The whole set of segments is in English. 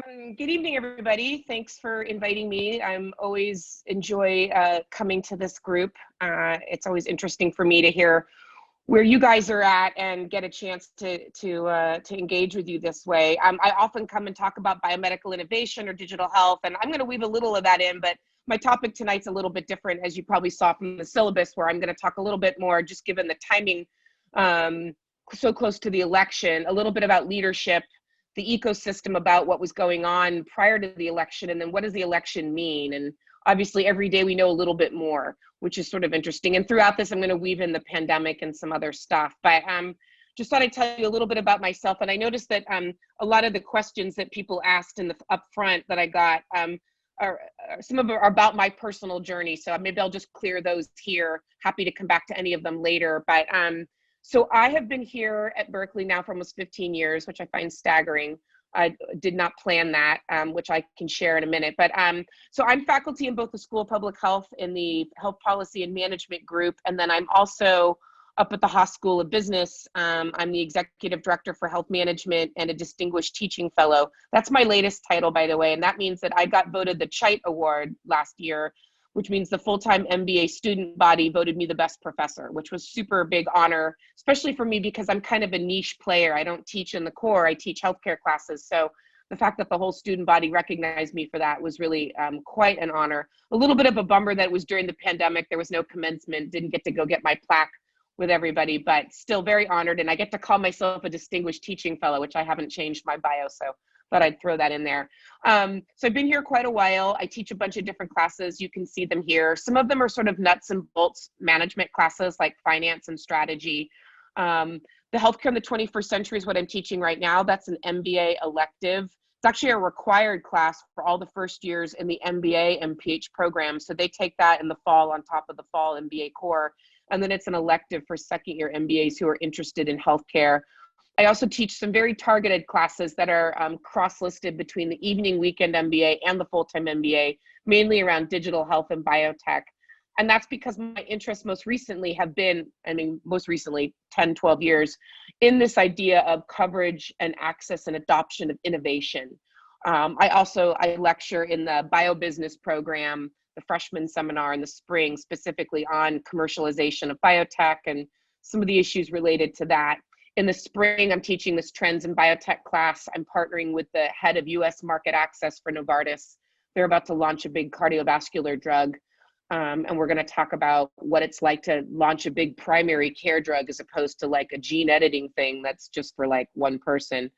Good evening, everybody. Thanks for inviting me. I'm always enjoy coming to this group. It's always interesting for me to hear where you guys are at and get a chance to engage with you this way. I often come and talk about biomedical innovation or digital health, and I'm going to weave a little of that in, but my topic tonight's a little bit different, as you probably saw from the syllabus, where I'm going to talk a little bit more, just given the timing so close to the election, a little bit about leadership, the ecosystem, about what was going on prior to the election, and then what does the election mean? And obviously every day we know a little bit more, which is sort of interesting. And throughout this, I'm going to weave in the pandemic and some other stuff. But just thought I'd tell you a little bit about myself. And I noticed that a lot of the questions that people asked in the upfront that I got are some of them are about my personal journey. So maybe I'll just clear those here. Happy to come back to any of them later. But so I have been here at Berkeley now for almost 15 years, which I find staggering. I did not plan that, which I can share in a minute. But so I'm faculty in both the School of Public Health in the Health Policy and Management group. And then I'm also up at the Haas School of Business. I'm the Executive Director for Health Management and a Distinguished Teaching Fellow. That's my latest title, by the way. And that means that I got voted the CHITE Award last year, which means the full-time MBA student body voted me the best professor, which was super big honor, especially for me because I'm kind of a niche player. I don't teach in the core, I teach healthcare classes. So the fact that the whole student body recognized me for that was really quite an honor. A little bit of a bummer that it was during the pandemic. There was no commencement, didn't get to go get my plaque with everybody, but still very honored. And I get to call myself a distinguished teaching fellow, which I haven't changed my bio, so thought I'd throw that in there. So I've been here quite a while. I teach a bunch of different classes. You can see them here. Some of them are sort of nuts and bolts management classes like finance and strategy. The healthcare in the 21st century is what I'm teaching right now. That's an MBA elective. It's actually a required class for all the first years in the MBA and PH program. So they take that in the fall on top of the fall MBA core. And then it's an elective for second year MBAs who are interested in healthcare. I also teach some very targeted classes that are cross-listed between the evening weekend MBA and the full-time MBA, mainly around digital health and biotech. And that's because my interests most recently have been, most recently 10, 12 years, in this idea of coverage and access and adoption of innovation. I lecture in the biobusiness program, the freshman seminar in the spring, specifically on commercialization of biotech and some of the issues related to that. In the spring, I'm teaching this trends in biotech class. I'm partnering with the head of US market access for Novartis. They're about to launch a big cardiovascular drug. And we're going to talk about what it's like to launch a big primary care drug as opposed to like a gene editing thing that's just for like one person.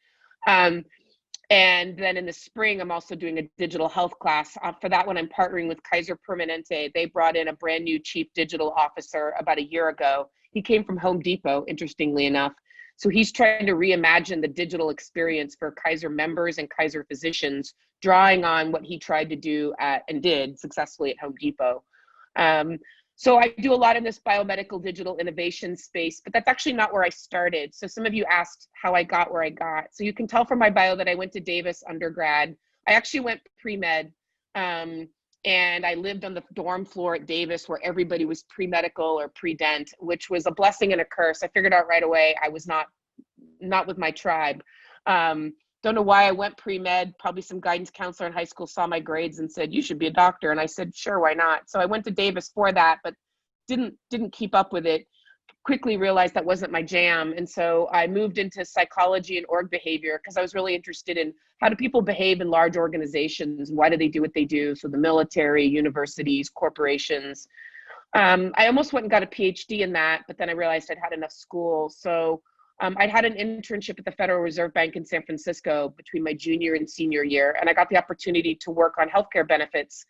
And then in the spring, I'm also doing a digital health class. For that one, I'm partnering with Kaiser Permanente. They brought in a brand new chief digital officer about a year ago. He came from Home Depot, interestingly enough. So he's trying to reimagine the digital experience for Kaiser members and Kaiser physicians, drawing on what he tried to do and did successfully at Home Depot. So I do a lot in this biomedical digital innovation space, but that's actually not where I started. So some of you asked how I got where I got. So you can tell from my bio that I went to Davis undergrad. I actually went pre-med, and I lived on the dorm floor at Davis where everybody was pre-medical or pre-dent, which was a blessing and a curse. I figured out right away I was not with my tribe. Don't know why I went pre-med. Probably some guidance counselor in high school saw my grades and said, you should be a doctor. And I said, sure, why not? So I went to Davis for that, but didn't keep up with it. Quickly realized that wasn't my jam. And so I moved into psychology and org behavior because I was really interested in how do people behave in large organizations? Why do they do what they do? So the military, universities, corporations. I almost went and got a PhD in that, but then I realized I'd had enough school. So I'd had an internship at the Federal Reserve Bank in San Francisco between my junior and senior year. And I got the opportunity to work on healthcare benefits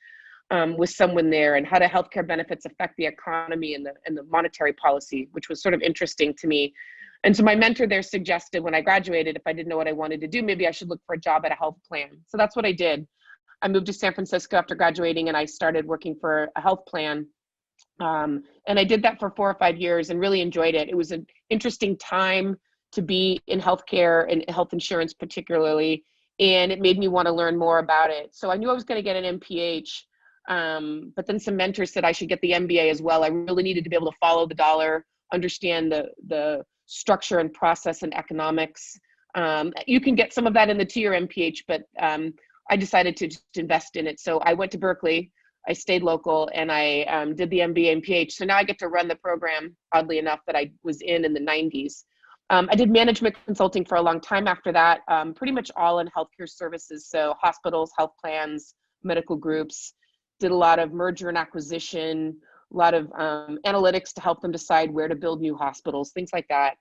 with someone there, and how do healthcare benefits affect the economy and the monetary policy, which was sort of interesting to me. And so my mentor there suggested when I graduated, if I didn't know what I wanted to do, maybe I should look for a job at a health plan. So that's what I did. I moved to San Francisco after graduating, and I started working for a health plan. And I did that for 4 or 5 years and really enjoyed it. It was an interesting time to be in healthcare and health insurance particularly, and it made me want to learn more about it. So I knew I was going to get an MPH. But then some mentors said I should get the MBA as well. I really needed to be able to follow the dollar, understand the structure and process and economics, You can get some of that in the two-year MPH, but I decided to just invest in it. So I went to Berkeley, I stayed local, and I did the MBA and PH. So now I get to run the program, oddly enough, that I was in the 90s. I did management consulting for a long time after that, pretty much all in healthcare services. So hospitals, health plans, medical groups, did a lot of merger and acquisition, a lot of analytics to help them decide where to build new hospitals, things like that.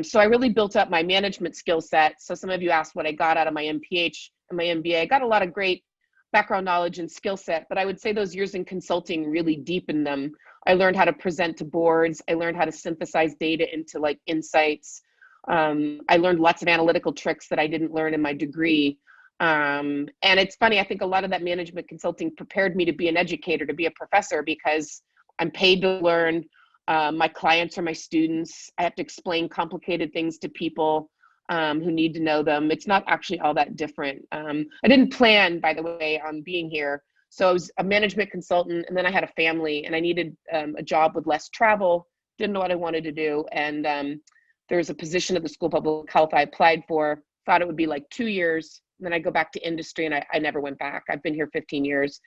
So I really built up my management skill set. So some of you asked what I got out of my MPH and my MBA. I got a lot of great background knowledge and skill set, but I would say those years in consulting really deepened them. I learned how to present to boards. I learned how to synthesize data into like insights. I learned lots of analytical tricks that I didn't learn in my degree. And it's funny, I think a lot of that management consulting prepared me to be an educator, to be a professor, because I'm paid to learn. My clients are my students. I have to explain complicated things to people who need to know them. It's not actually all that different. I didn't plan, by the way, on being here. So I was a management consultant, and then I had a family, and I needed a job with less travel, didn't know what I wanted to do. And there's a position at the School of Public Health I applied for, thought it would be like 2 years, and then I go back to industry, and I never went back. I've been here 15 years.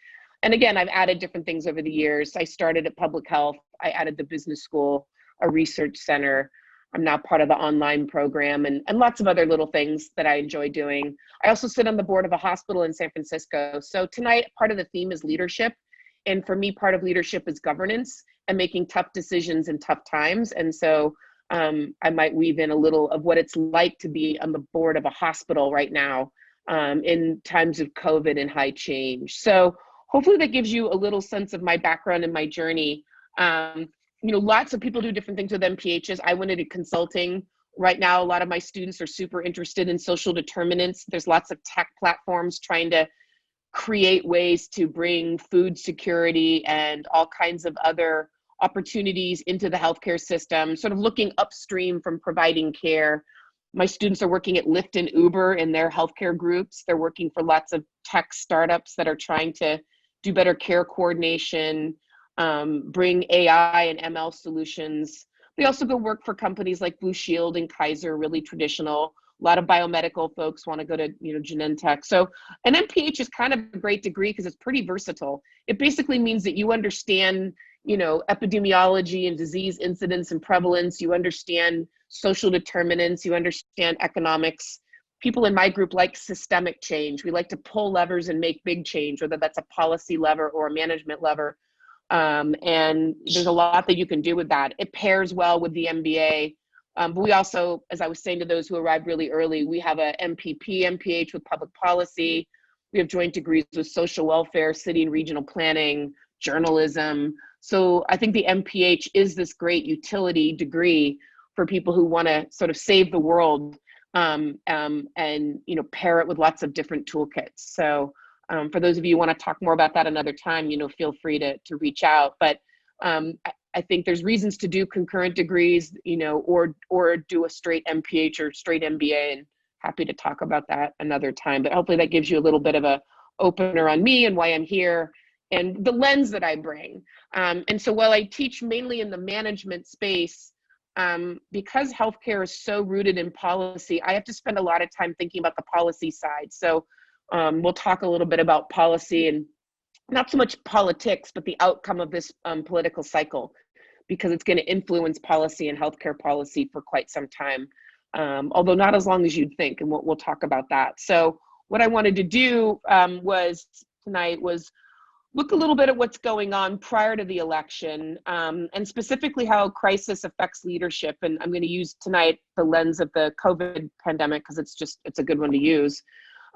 And again, I've added different things over the years. I started at public health. I added the business school, a research center. I'm now part of the online program, and lots of other little things that I enjoy doing. I also sit on the board of a hospital in San Francisco. So tonight, part of the theme is leadership. And for me, part of leadership is governance and making tough decisions in tough times. And so I might weave in a little of what it's like to be on the board of a hospital right now in times of COVID and high change. So hopefully that gives you a little sense of my background and my journey. Lots of people do different things with MPHs. I went into consulting. Right now, a lot of my students are super interested in social determinants. There's lots of tech platforms trying to create ways to bring food security and all kinds of other opportunities into the healthcare system, sort of looking upstream from providing care. My students are working at Lyft and Uber in their healthcare groups. They're working for lots of tech startups that are trying to do better care coordination, bring AI and ML solutions. They also go work for companies like Blue Shield and Kaiser, really traditional. A lot of biomedical folks want to go to, Genentech. So an MPH is kind of a great degree because it's pretty versatile. It basically means that you understand, epidemiology and disease incidence and prevalence. You understand social determinants. You understand economics. People in my group like systemic change. We like to pull levers and make big change, whether that's a policy lever or a management lever. And there's a lot that you can do with that. It pairs well with the MBA. But we also, as I was saying to those who arrived really early, we have a MPP, MPH with public policy. We have joint degrees with social welfare, city and regional planning, journalism. So I think the MPH is this great utility degree for people who want to sort of save the world and pair it with lots of different toolkits. So for those of you who want to talk more about that another time, feel free to reach out. But I think there's reasons to do concurrent degrees, or do a straight MPH or straight MBA, and happy to talk about that another time. But hopefully that gives you a little bit of a opener on me and why I'm here and the lens that I bring. And so while I teach mainly in the management space, because healthcare is so rooted in policy, I have to spend a lot of time thinking about the policy side. So we'll talk a little bit about policy and not so much politics, but the outcome of this political cycle, because it's going to influence policy and healthcare policy for quite some time, although not as long as you'd think, and we'll talk about that. So what I wanted to do tonight was look a little bit at what's going on prior to the election, and specifically how crisis affects leadership. And I'm going to use tonight the lens of the COVID pandemic because it's a good one to use.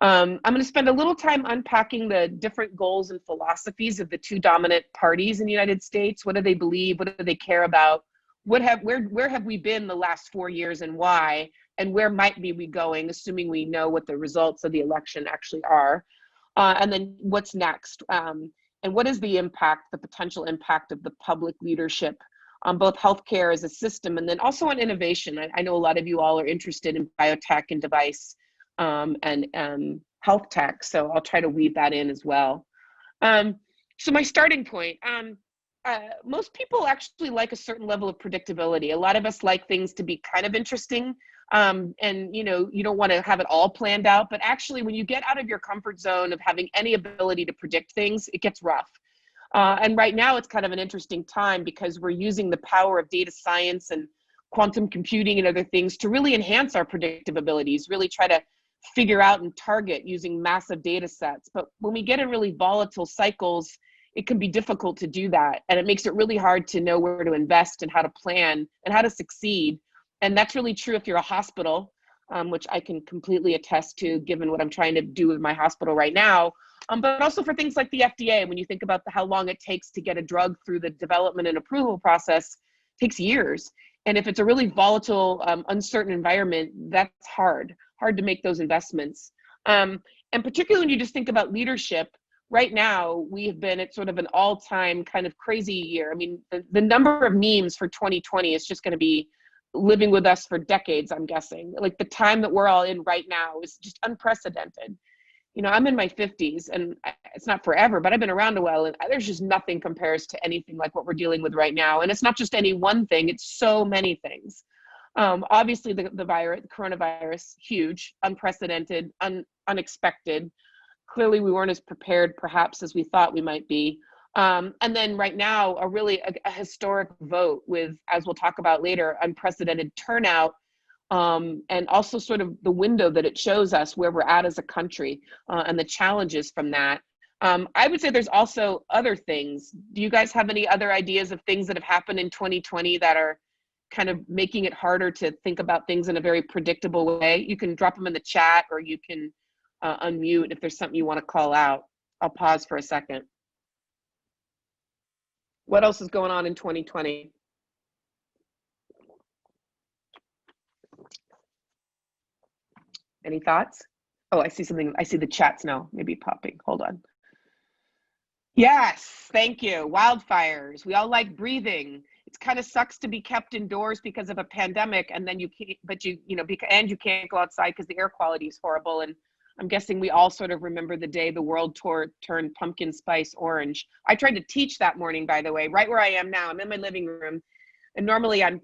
I'm going to spend a little time unpacking the different goals and philosophies of the two dominant parties in the United States. What do they believe? What do they care about? Where have we been the last 4 years and why? And where might be we going, assuming we know what the results of the election actually are? And then what's next? And what is the potential impact of the public leadership on both healthcare as a system and then also on innovation? I know a lot of you all are interested in biotech and device and health tech, so I'll try to weave that in as well. So my starting point, most people actually like a certain level of predictability. A lot of us like things to be kind of interesting, And you don't want to have it all planned out, but actually when you get out of your comfort zone of having any ability to predict things, it gets rough. And right now it's kind of an interesting time because we're using the power of data science and quantum computing and other things to really enhance our predictive abilities, really try to figure out and target using massive data sets. But when we get in really volatile cycles, it can be difficult to do that. And it makes it really hard to know where to invest and how to plan and how to succeed. And that's really true if you're a hospital, which I can completely attest to given what I'm trying to do with my hospital right now. But also for things like the FDA, when you think about how long it takes to get a drug through the development and approval process, it takes years. And if it's a really volatile, uncertain environment, that's hard to make those investments. And particularly when you just think about leadership, right now, we have been at sort of an all-time kind of crazy year. I mean, the number of memes for 2020 is just going to be living with us for decades, I'm guessing. Like the time that we're all in right now is just unprecedented. I'm in my 50s and it's not forever, but I've been around a while and there's just nothing compares to anything like what we're dealing with right now. And it's not just any one thing, it's so many things. Obviously the coronavirus, huge, unprecedented, unexpected. Clearly we weren't as prepared perhaps as we thought we might be. And then right now, a historic vote with, as we'll talk about later, unprecedented turnout, and also sort of the window that it shows us where we're at as a country, and the challenges from that. I would say there's also other things. Do you guys have any other ideas of things that have happened in 2020 that are kind of making it harder to think about things in a very predictable way? You can drop them in the chat or you can unmute if there's something you want to call out. I'll pause for a second. What else is going on in 2020? Any thoughts? Oh, I see something. I see the chats now, maybe popping. Hold on. Yes, thank you. Wildfires. We all like breathing. It kind of sucks to be kept indoors because of a pandemic, and then you can't, but you can't go outside because the air quality is horrible. And I'm guessing we all sort of remember the day the world turned pumpkin spice orange. I tried to teach that morning, by the way, right where I am now. I'm in my living room, and normally I'm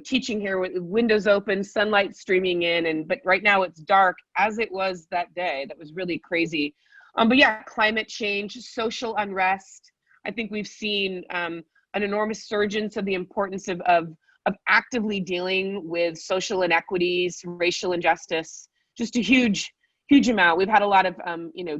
teaching here with windows open, sunlight streaming in, but right now it's dark, as it was that day. That was really crazy. But yeah, climate change, social unrest. I think we've seen an enormous surgence of the importance of actively dealing with social inequities, racial injustice. Just a huge amount. We've had a lot of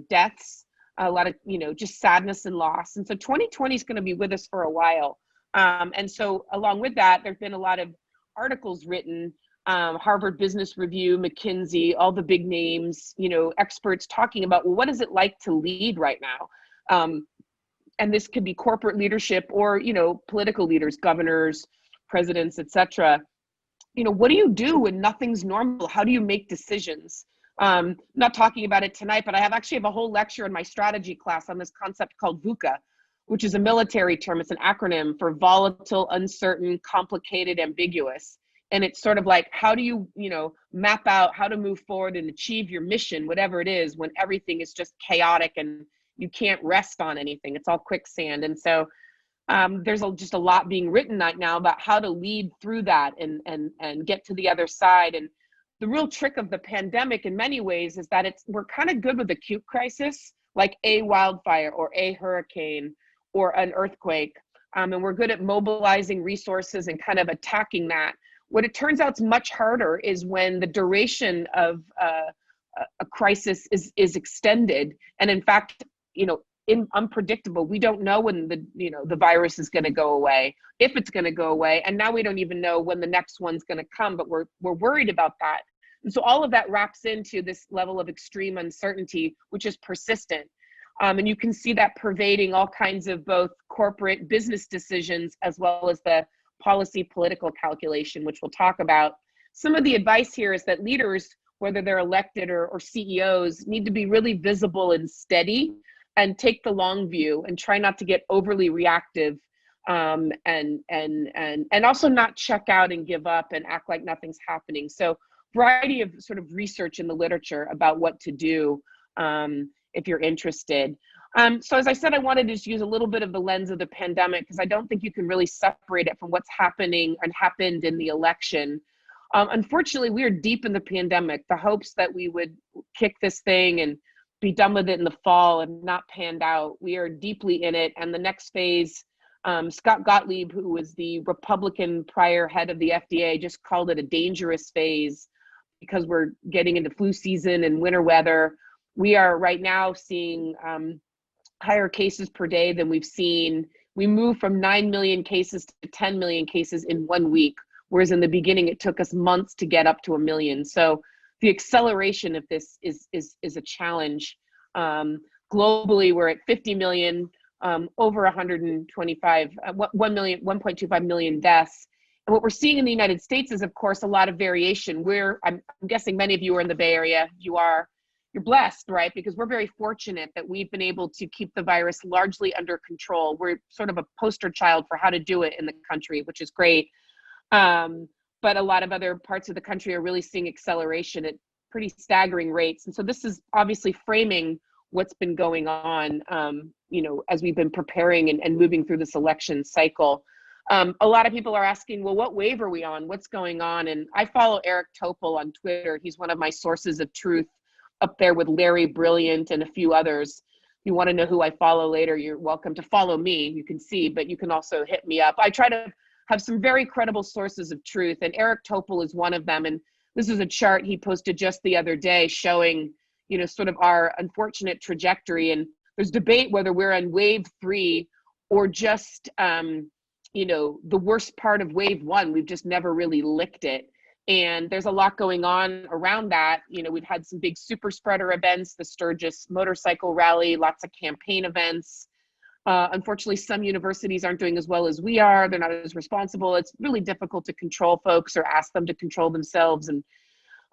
deaths, a lot of just sadness and loss, and so 2020 is going to be with us for a while. And so along with that, there's been a lot of articles written, Harvard Business Review, McKinsey, all the big names, experts talking about, well, what is it like to lead right now? And this could be corporate leadership or political leaders, governors, presidents, etc. What do you do when nothing's normal? How do you make decisions? Not talking about it tonight, but I actually have a whole lecture in my strategy class on this concept called VUCA, which is a military term. It's an acronym for volatile, uncertain, complicated, ambiguous. And it's sort of like, how do you, map out how to move forward and achieve your mission, whatever it is, when everything is just chaotic and you can't rest on anything. It's all quicksand. And so there's just a lot being written right now about how to lead through that and get to the other side. And the real trick of the pandemic in many ways is that we're kind of good with acute crisis, like a wildfire or a hurricane or an earthquake. And we're good at mobilizing resources and kind of attacking that. What it turns out is much harder is when the duration of a crisis is extended. And in fact, unpredictable. We don't know when the virus is going to go away, if it's going to go away. And now we don't even know when the next one's going to come, but we're worried about that. And so all of that wraps into this level of extreme uncertainty, which is persistent. And you can see that pervading all kinds of both corporate business decisions as well as the policy political calculation, which we'll talk about. Some of the advice here is that leaders, whether they're elected or CEOs, need to be really visible and steady and take the long view and try not to get overly reactive, and also not check out and give up and act like nothing's happening. So variety of sort of research in the literature about what to do if you're interested. So as I said, I wanted to just use a little bit of the lens of the pandemic because I don't think you can really separate it from what's happening and happened in the election. Unfortunately, we are deep in the pandemic. The hopes that we would kick this thing and be done with it in the fall have not panned out. We are deeply in it. And the next phase, Scott Gottlieb, who was the Republican prior head of the FDA, just called it a dangerous phase because we're getting into flu season and winter weather. We are right now seeing higher cases per day than we've seen. We moved from 9 million cases to 10 million cases in 1 week, whereas in the beginning it took us months to get up to 1 million. So the acceleration of this is a challenge. Globally, we're at 50 million, over 125, 1 million, 1.25 million deaths. And what we're seeing in the United States is, of course, a lot of variation. I'm guessing many of you are in the Bay Area. You're blessed, right? Because we're very fortunate that we've been able to keep the virus largely under control. We're sort of a poster child for how to do it in the country, which is great. But a lot of other parts of the country are really seeing acceleration at pretty staggering rates. And so this is obviously framing what's been going on, as we've been preparing and moving through this election cycle. A lot of people are asking, well, what wave are we on? What's going on? And I follow Eric Topol on Twitter. He's one of my sources of truth, up there with Larry Brilliant and a few others. If you want to know who I follow later, you're welcome to follow me. You can see, but you can also hit me up. I try to have some very credible sources of truth, and Eric Topol is one of them. And this is a chart he posted just the other day showing, sort of our unfortunate trajectory. And there's debate whether we're on wave 3 or just, the worst part of wave 1. We've just never really licked it. And there's a lot going on around that. We've had some big super spreader events, the Sturgis motorcycle rally, lots of campaign events. Unfortunately, some universities aren't doing as well as we are. They're not as responsible. It's really difficult to control folks or ask them to control themselves. And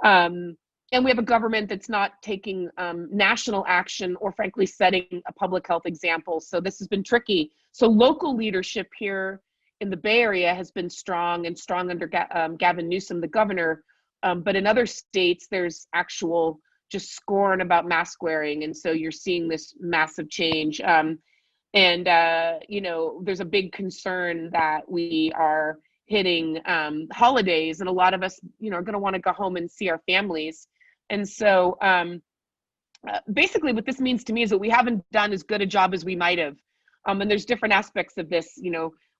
we have a government that's not taking national action or frankly setting a public health example. So this has been tricky. So local leadership here in the Bay Area has been strong under Gavin Newsom, the governor. But in other states, there's actual just scorn about mask wearing. And so you're seeing this massive change. There's a big concern that we are hitting holidays, and a lot of us, are going to want to go home and see our families. And so basically what this means to me is that we haven't done as good a job as we might have. And there's different aspects of this.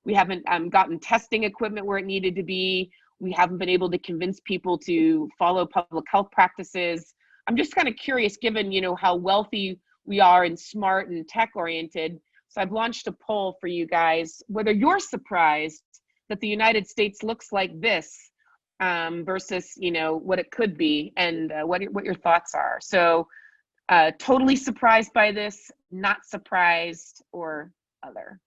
We haven't gotten testing equipment where it needed to be. We haven't been able to convince people to follow public health practices. I'm just kind of curious, given, how wealthy we are and smart and tech oriented. So I've launched a poll for you guys, whether you're surprised that the United States looks like this versus, what it could be, and what your thoughts are. So totally surprised by this, not surprised, or other.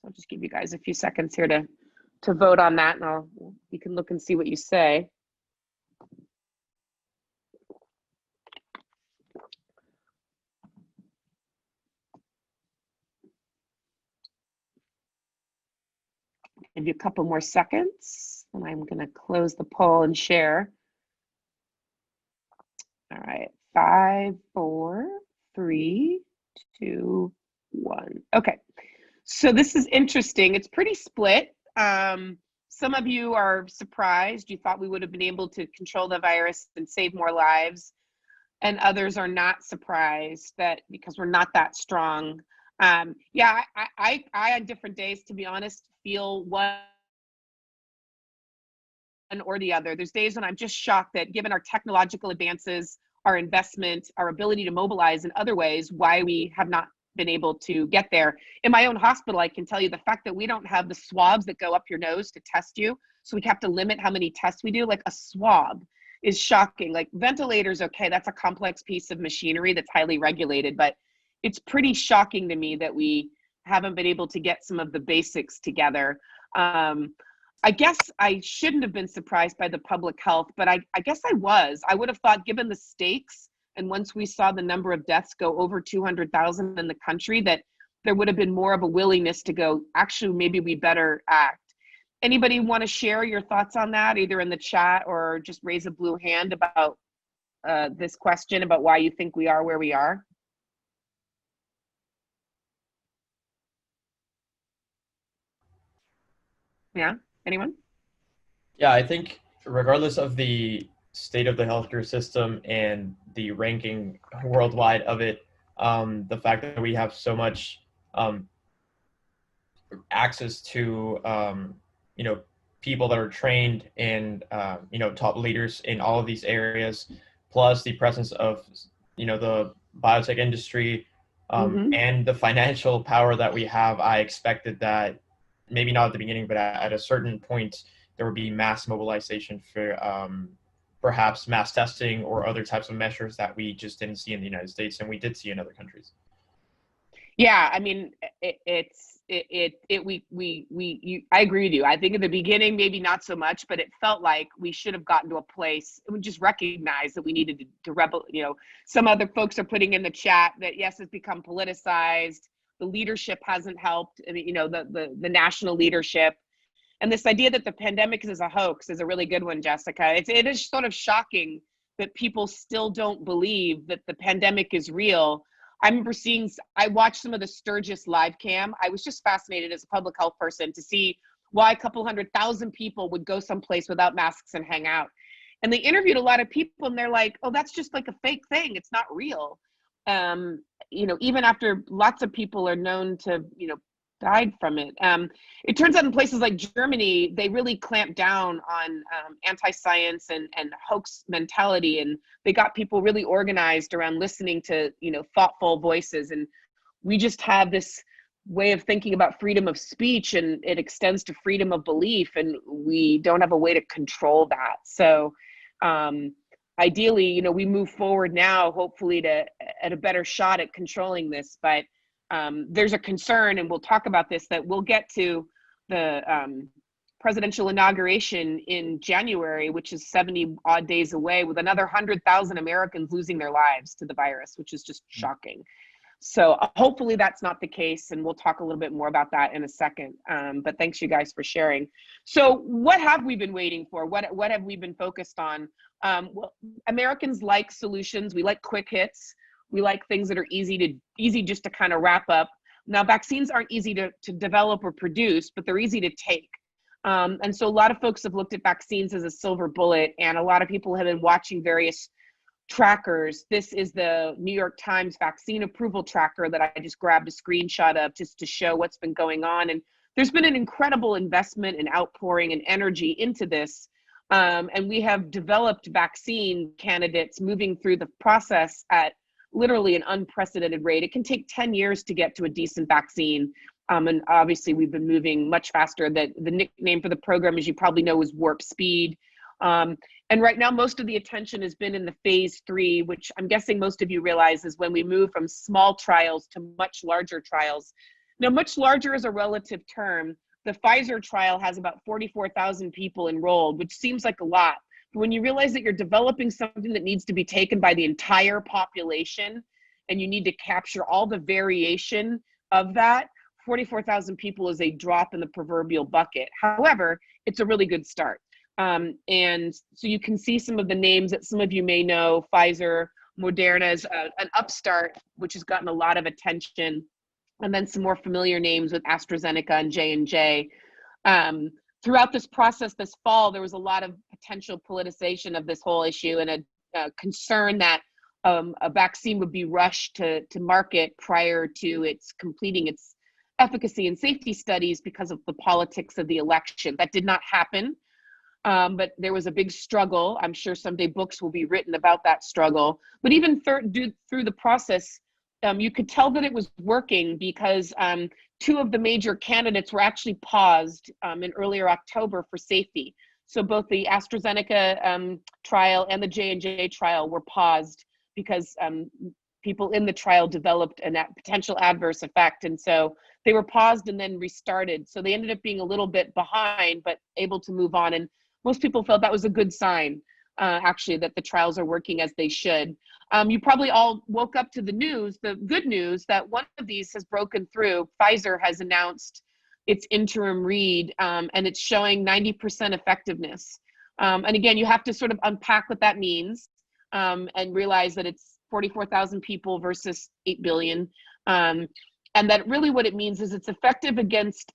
I'll just give you guys a few seconds here to vote on that, and you can look and see what you say. Give you a couple more seconds, and I'm going to close the poll and share. All right, 5, 4, 3, 2, 1. Okay. So this is interesting. It's pretty split. Some of you are surprised. You thought we would have been able to control the virus and save more lives. And others are not surprised because we're not that strong. I on different days, to be honest, feel one or the other. There's days when I'm just shocked that given our technological advances, our investment, our ability to mobilize in other ways, why we have not been able to get there. In my own hospital, I can tell you the fact that we don't have the swabs that go up your nose to test you. So we have to limit how many tests we do. Like a swab is shocking. Like ventilators, okay, that's a complex piece of machinery that's highly regulated, but it's pretty shocking to me that we haven't been able to get some of the basics together. I guess I shouldn't have been surprised by the public health, but I guess I was. I would have thought, given the stakes, and once we saw the number of deaths go over 200,000 in the country, that there would have been more of a willingness to go, actually, maybe we better act. Anybody want to share your thoughts on that, either in the chat or just raise a blue hand about this question about why you think we are where we are? Yeah, anyone? Yeah, I think regardless of the state of the healthcare system and the ranking worldwide of it, the fact that we have so much um, access to you know people that are trained and top leaders in all of these areas, plus the presence of the biotech industry Hmm. and the financial power that we have, I expected that maybe not at the beginning, but at a certain point there would be mass mobilization for perhaps mass testing or other types of measures that we just didn't see in the United States and we did see in other countries. Yeah, I mean, I agree with you. I think in the beginning, maybe not so much, but it felt like we should have gotten to a place and we just recognized that we needed to rebel. Some other folks are putting in the chat that yes, it's become politicized. The leadership hasn't helped. I mean, the national leadership. And this idea that the pandemic is a hoax is a really good one, Jessica. It is sort of shocking that people still don't believe that the pandemic is real. I watched some of the Sturgis live cam. I was just fascinated as a public health person to see why a couple 100,000 people would go someplace without masks and hang out. And they interviewed a lot of people and they're like, oh, that's just like a fake thing. It's not real. Even after lots of people are known to, died from it. It turns out in places like Germany, they really clamped down on anti-science and hoax mentality, and they got people really organized around listening to thoughtful voices. And we just have this way of thinking about freedom of speech, and it extends to freedom of belief, and we don't have a way to control that. So ideally, we move forward now, hopefully at a better shot at controlling this. But there's a concern, and we'll talk about this, that we'll get to the presidential inauguration in January, which is 70 odd days away, with another 100,000 Americans losing their lives to the virus, which is just shocking. So hopefully that's not the case, and we'll talk a little bit more about that in a second. But thanks you guys for sharing. So what have we been waiting for? What have we been focused on? Well, Americans like solutions. We like quick hits. We like things that are easy just to kind of wrap up. Now, vaccines aren't easy to develop or produce, but they're easy to take. And so a lot of folks have looked at vaccines as a silver bullet, and a lot of people have been watching various trackers. This is the New York Times vaccine approval tracker that I just grabbed a screenshot of just to show what's been going on. And there's been an incredible investment and outpouring and energy into this. And we have developed vaccine candidates moving through the process at literally an unprecedented rate. It can take 10 years to get to a decent vaccine. And obviously we've been moving much faster. The nickname for the program, as you probably know, is Warp Speed. And right now, most of the attention has been in the phase 3, which I'm guessing most of you realize is when we move from small trials to much larger trials. Now, much larger is a relative term. The Pfizer trial has about 44,000 people enrolled, which seems like a lot. But when you realize that you're developing something that needs to be taken by the entire population, and you need to capture all the variation of that, 44,000 people is a drop in the proverbial bucket. However, it's a really good start. And so you can see some of the names that some of you may know. Pfizer, Moderna is an upstart, which has gotten a lot of attention. And then some more familiar names with AstraZeneca and J&J. Throughout this process this fall, there was a lot of potential politicization of this whole issue, and a concern that a vaccine would be rushed to market prior to its completing its efficacy and safety studies because of the politics of the election. That did not happen. But there was a big struggle. I'm sure someday books will be written about that struggle. But even through the process, you could tell that it was working because 2 of the major candidates were actually paused in earlier October for safety. So both the AstraZeneca trial and the J&J trial were paused because people in the trial developed a potential adverse effect. And so they were paused and then restarted. So they ended up being a little bit behind, but able to move on. And most people felt that was a good sign, actually, that the trials are working as they should. You probably all woke up to the good news that one of these has broken through. Pfizer has announced its interim read, and it's showing 90% effectiveness. And again, you have to sort of unpack what that means and realize that it's 44,000 people versus 8 billion. And that really what it means is it's effective against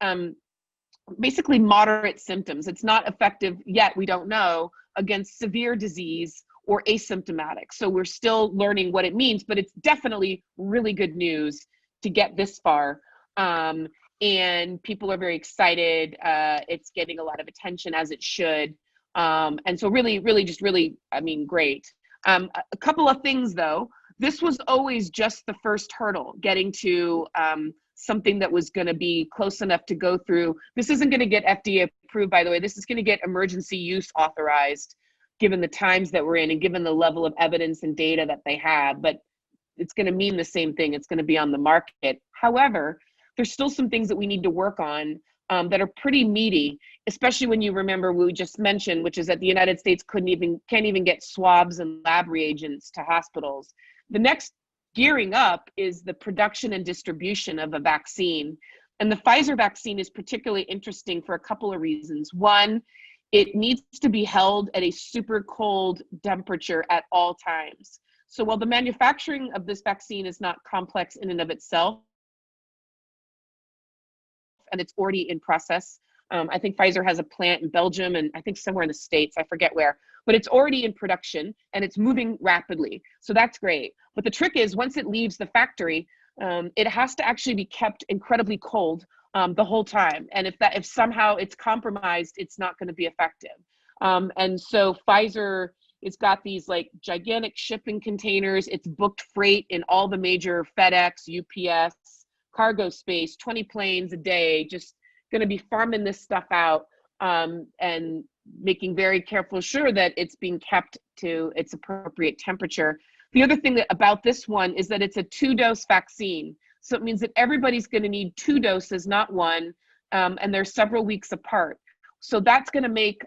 basically moderate symptoms. It's not effective yet, we don't know, against severe disease or asymptomatic. So we're still learning what it means, but it's definitely really good news to get this far. And people are very excited. It's getting a lot of attention, as it should. And so really, I mean, great. A couple of things though. This was always just the first hurdle, getting to something that was going to be close enough to go through. This isn't going to get FDA approved, by the way. This is going to get emergency use authorized, given the times that we're in and given the level of evidence and data that they have. But it's going to mean the same thing. It's going to be on the market. However, there's still some things that we need to work on that are pretty meaty, especially when you remember what we just mentioned, which is that the United States can't even get swabs and lab reagents to hospitals. The next gearing up is the production and distribution of a vaccine. And the Pfizer vaccine is particularly interesting for a couple of reasons. One, it needs to be held at a super cold temperature at all times. So while the manufacturing of this vaccine is not complex in and of itself, and it's already in process. I think Pfizer has a plant in Belgium and I think somewhere in the States, I forget where, but it's already in production and it's moving rapidly. So that's great. But the trick is once it leaves the factory, it has to actually be kept incredibly cold the whole time. And if somehow it's compromised, it's not going to be effective. And so Pfizer, it's got these like gigantic shipping containers. It's booked freight in all the major FedEx, UPS, cargo space, 20 planes a day, just going to be farming this stuff out and making very careful sure that it's being kept to its appropriate temperature. The other thing about this one is that it's a 2-dose vaccine. So it means that everybody's going to need 2 doses, not 1, and they're several weeks apart. So that's going to make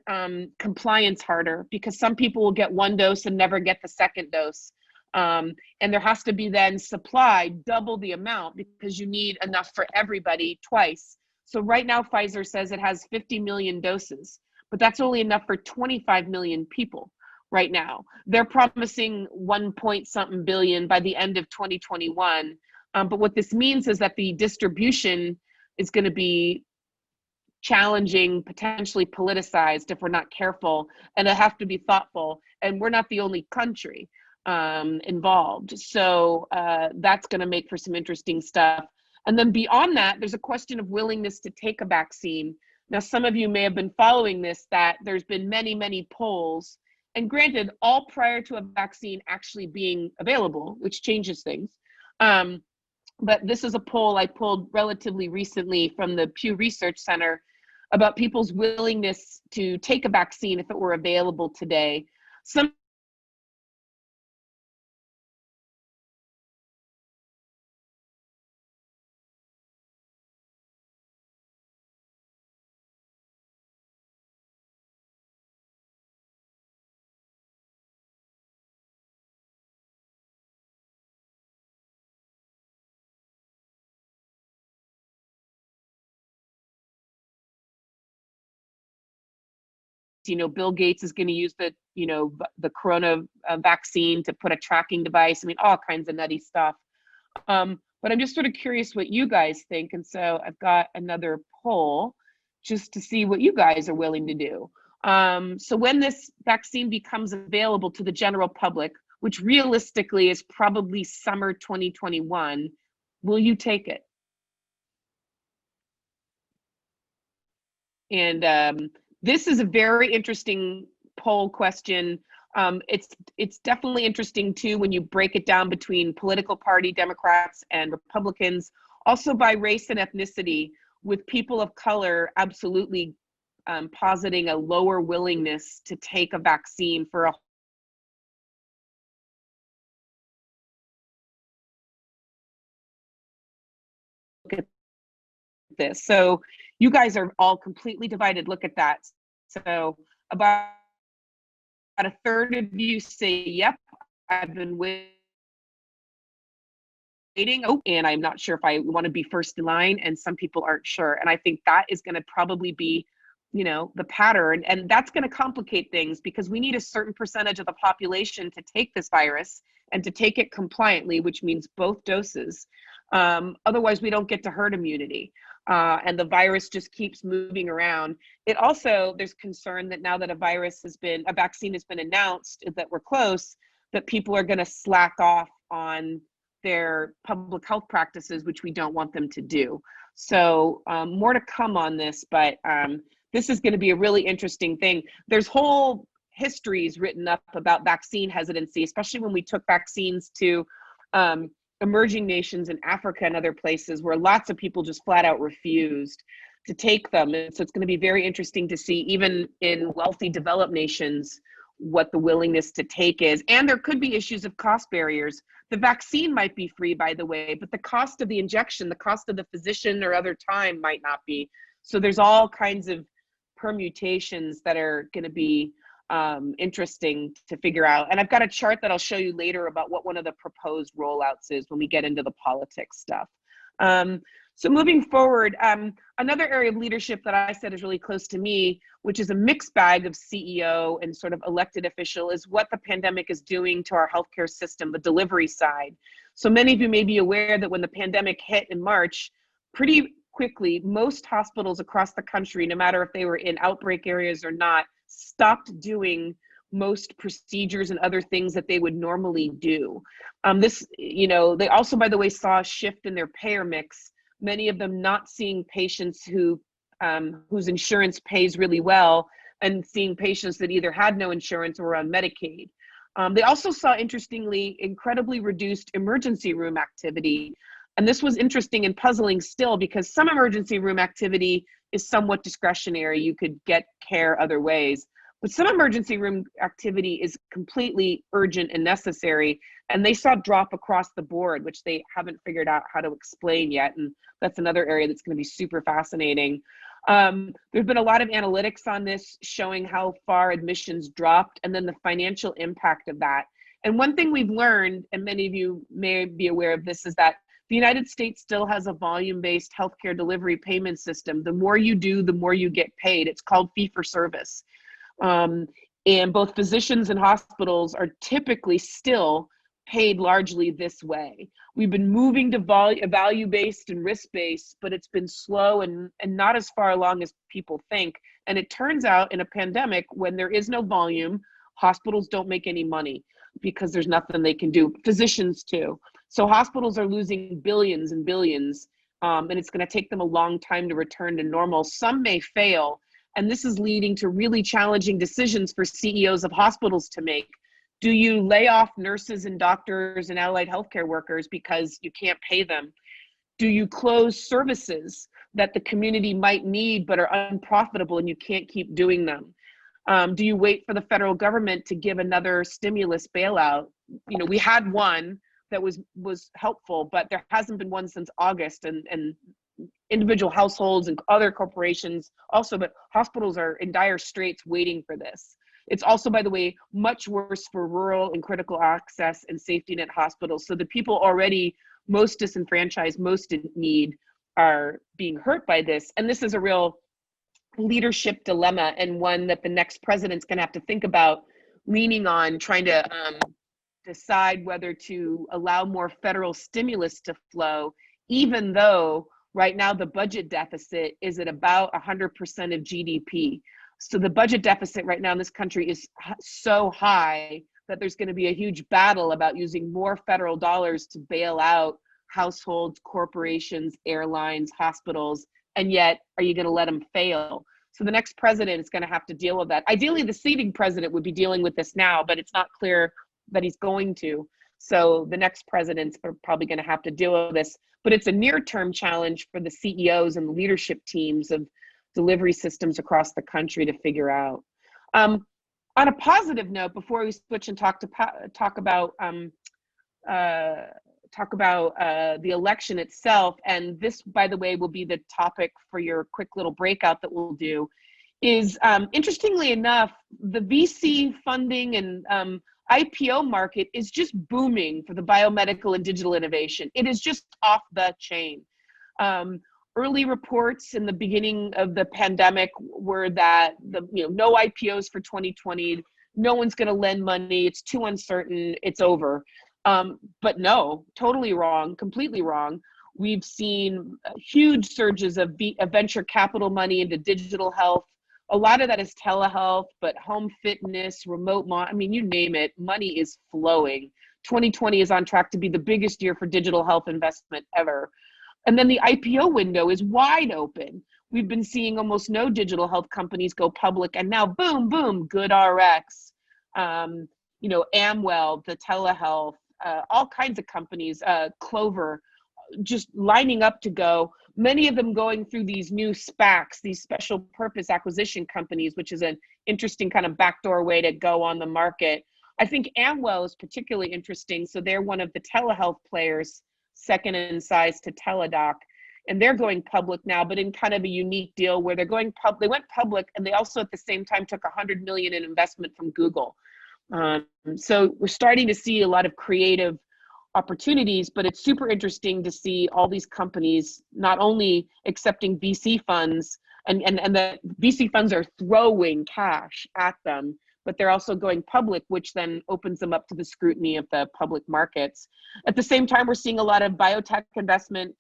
compliance harder because some people will get 1 dose and never get the 2nd dose. And there has to be then supply double the amount because you need enough for everybody twice. So right now Pfizer says it has 50 million doses, but that's only enough for 25 million people right now. They're promising 1-point-something billion by the end of 2021. But what this means is that the distribution is going to be challenging, potentially politicized if we're not careful, and it has to be thoughtful. And we're not the only country involved. So that's going to make for some interesting stuff. And then beyond that, there's a question of willingness to take a vaccine. Now, some of you may have been following this, that there's been many, many polls, and granted, all prior to a vaccine actually being available, which changes things. But this is a poll I pulled relatively recently from the Pew Research Center about people's willingness to take a vaccine if it were available today. Some Bill Gates is going to use the corona vaccine to put a tracking device. I mean, all kinds of nutty stuff. But I'm just sort of curious what you guys think. And so I've got another poll just to see what you guys are willing to do. So when this vaccine becomes available to the general public, which realistically is probably summer 2021, will you take it? And this is a very interesting poll question. It's definitely interesting too when you break it down between political party Democrats and Republicans, also by race and ethnicity, with people of color absolutely positing a lower willingness to take a vaccine for a look at this. So you guys are all completely divided. Look at that. So about a third of you say, yep, I've been waiting. Oh, and I'm not sure if I want to be first in line. And some people aren't sure. And I think that is going to probably be, the pattern. And that's going to complicate things because we need a certain percentage of the population to take this virus and to take it compliantly, which means both doses. Otherwise, we don't get to herd immunity. and the virus just keeps moving around. It also, there's concern that now that a vaccine has been announced, that we're close, that people are going to slack off on their public health practices, which we don't want them to do. So more to come on this, but this is going to be a really interesting thing. There's whole histories written up about vaccine hesitancy, especially when we took vaccines to emerging nations in Africa and other places where lots of people just flat out refused to take them. And so it's going to be very interesting to see, even in wealthy developed nations, what the willingness to take is. And there could be issues of cost barriers. The vaccine might be free, by the way, but the cost of the injection, the cost of the physician or other time might not be. So there's all kinds of permutations that are going to be interesting to figure out. And I've got a chart that I'll show you later about what one of the proposed rollouts is when we get into the politics stuff. So moving forward, another area of leadership that I said is really close to me, which is a mixed bag of CEO and sort of elected official, is what the pandemic is doing to our healthcare system, the delivery side. So many of you may be aware that when the pandemic hit in March, pretty quickly, most hospitals across the country, no matter if they were in outbreak areas or not, stopped doing most procedures and other things that they would normally do. They also, by the way, saw a shift in their payer mix, many of them not seeing patients whose insurance pays really well and seeing patients that either had no insurance or were on Medicaid. They also saw, interestingly, incredibly reduced emergency room activity. And this was interesting and puzzling still, because some emergency room activity is somewhat discretionary. You could get care other ways. But some emergency room activity is completely urgent and necessary. And they saw drop across the board, which they haven't figured out how to explain yet. And that's another area that's going to be super fascinating. There's been a lot of analytics on this showing how far admissions dropped and then the financial impact of that. And one thing we've learned, and many of you may be aware of this, is that the United States still has a volume-based healthcare delivery payment system. The more you do, the more you get paid. It's called fee-for-service. And both physicians and hospitals are typically still paid largely this way. We've been moving to value-based and risk-based, but it's been slow and not as far along as people think. And it turns out in a pandemic, when there is no volume, hospitals don't make any money because there's nothing they can do. Physicians too. So hospitals are losing billions and billions, and it's going to take them a long time to return to normal. Some may fail, and this is leading to really challenging decisions for CEOs of hospitals to make. Do you lay off nurses and doctors and allied healthcare workers because you can't pay them? Do you close services that the community might need but are unprofitable and you can't keep doing them? Do you wait for the federal government to give another stimulus bailout? We had one that was helpful, but there hasn't been one since August, and individual households and other corporations also, but hospitals are in dire straits waiting for this. It's also, by the way, much worse for rural and critical access and safety net hospitals. So the people already most disenfranchised, most in need, are being hurt by this. And this is a real leadership dilemma, and one that the next president's going to have to think about leaning on, trying to decide whether to allow more federal stimulus to flow, even though right now the budget deficit is at about 100% of GDP. So the budget deficit right now in this country is so high that there's going to be a huge battle about using more federal dollars to bail out households, corporations, airlines, hospitals, and yet are you going to let them fail? So the next president is going to have to deal with that. Ideally, the sitting president would be dealing with this now, but it's not clear that he's going to. So the next president's probably going to have to deal with this. But it's a near-term challenge for the CEOs and the leadership teams of delivery systems across the country to figure out. On a positive note, before we switch and talk about the election itself, and this, by the way, will be the topic for your quick little breakout that we'll do, is interestingly enough, the VC funding and IPO market is just booming for the biomedical and digital innovation. It is just off the chain. Early reports in the beginning of the pandemic were that no IPOs for 2020, no one's going to lend money, it's too uncertain, it's over. But no, totally wrong, completely wrong. We've seen huge surges of venture capital money into digital health. A lot of that is telehealth, but home fitness, I mean, you name it, money is flowing. 2020 is on track to be the biggest year for digital health investment ever. And then the IPO window is wide open. We've been seeing almost no digital health companies go public, and now boom, boom, GoodRx, Amwell, the telehealth, all kinds of companies, Clover, just lining up to go. Many of them going through these new SPACs, these special purpose acquisition companies, which is an interesting kind of backdoor way to go on the market. I think Amwell is particularly interesting. So they're one of the telehealth players, second in size to Teladoc. And they're going public now, but in kind of a unique deal where they went public, and they also at the same time took $100 million in investment from Google. So we're starting to see a lot of creative opportunities, but it's super interesting to see all these companies not only accepting VC funds, and the VC funds are throwing cash at them, but they're also going public, which then opens them up to the scrutiny of the public markets. At the same time, we're seeing a lot of biotech investment,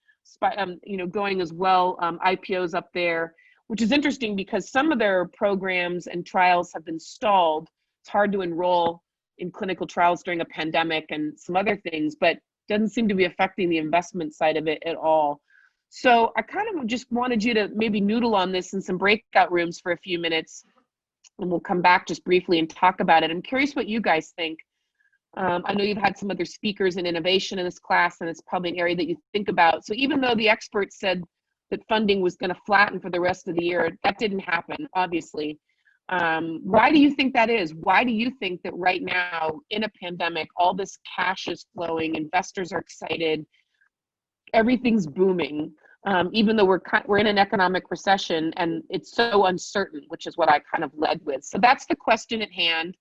going as well, IPOs up there, which is interesting because some of their programs and trials have been stalled. It's hard to enroll in clinical trials during a pandemic and some other things, but doesn't seem to be affecting the investment side of it at all. So I kind of just wanted you to maybe noodle on this in some breakout rooms for a few minutes, and we'll come back just briefly and talk about it. I'm curious what you guys think. I know you've had some other speakers in innovation in this class, and it's probably an area that you think about. So even though the experts said that funding was going to flatten for the rest of the year, that didn't happen, obviously. Why do you think that is? Why do you think that right now in a pandemic, all this cash is flowing, investors are excited, everything's booming, even though we're in an economic recession and it's so uncertain, which is what I kind of led with. So that's the question at hand.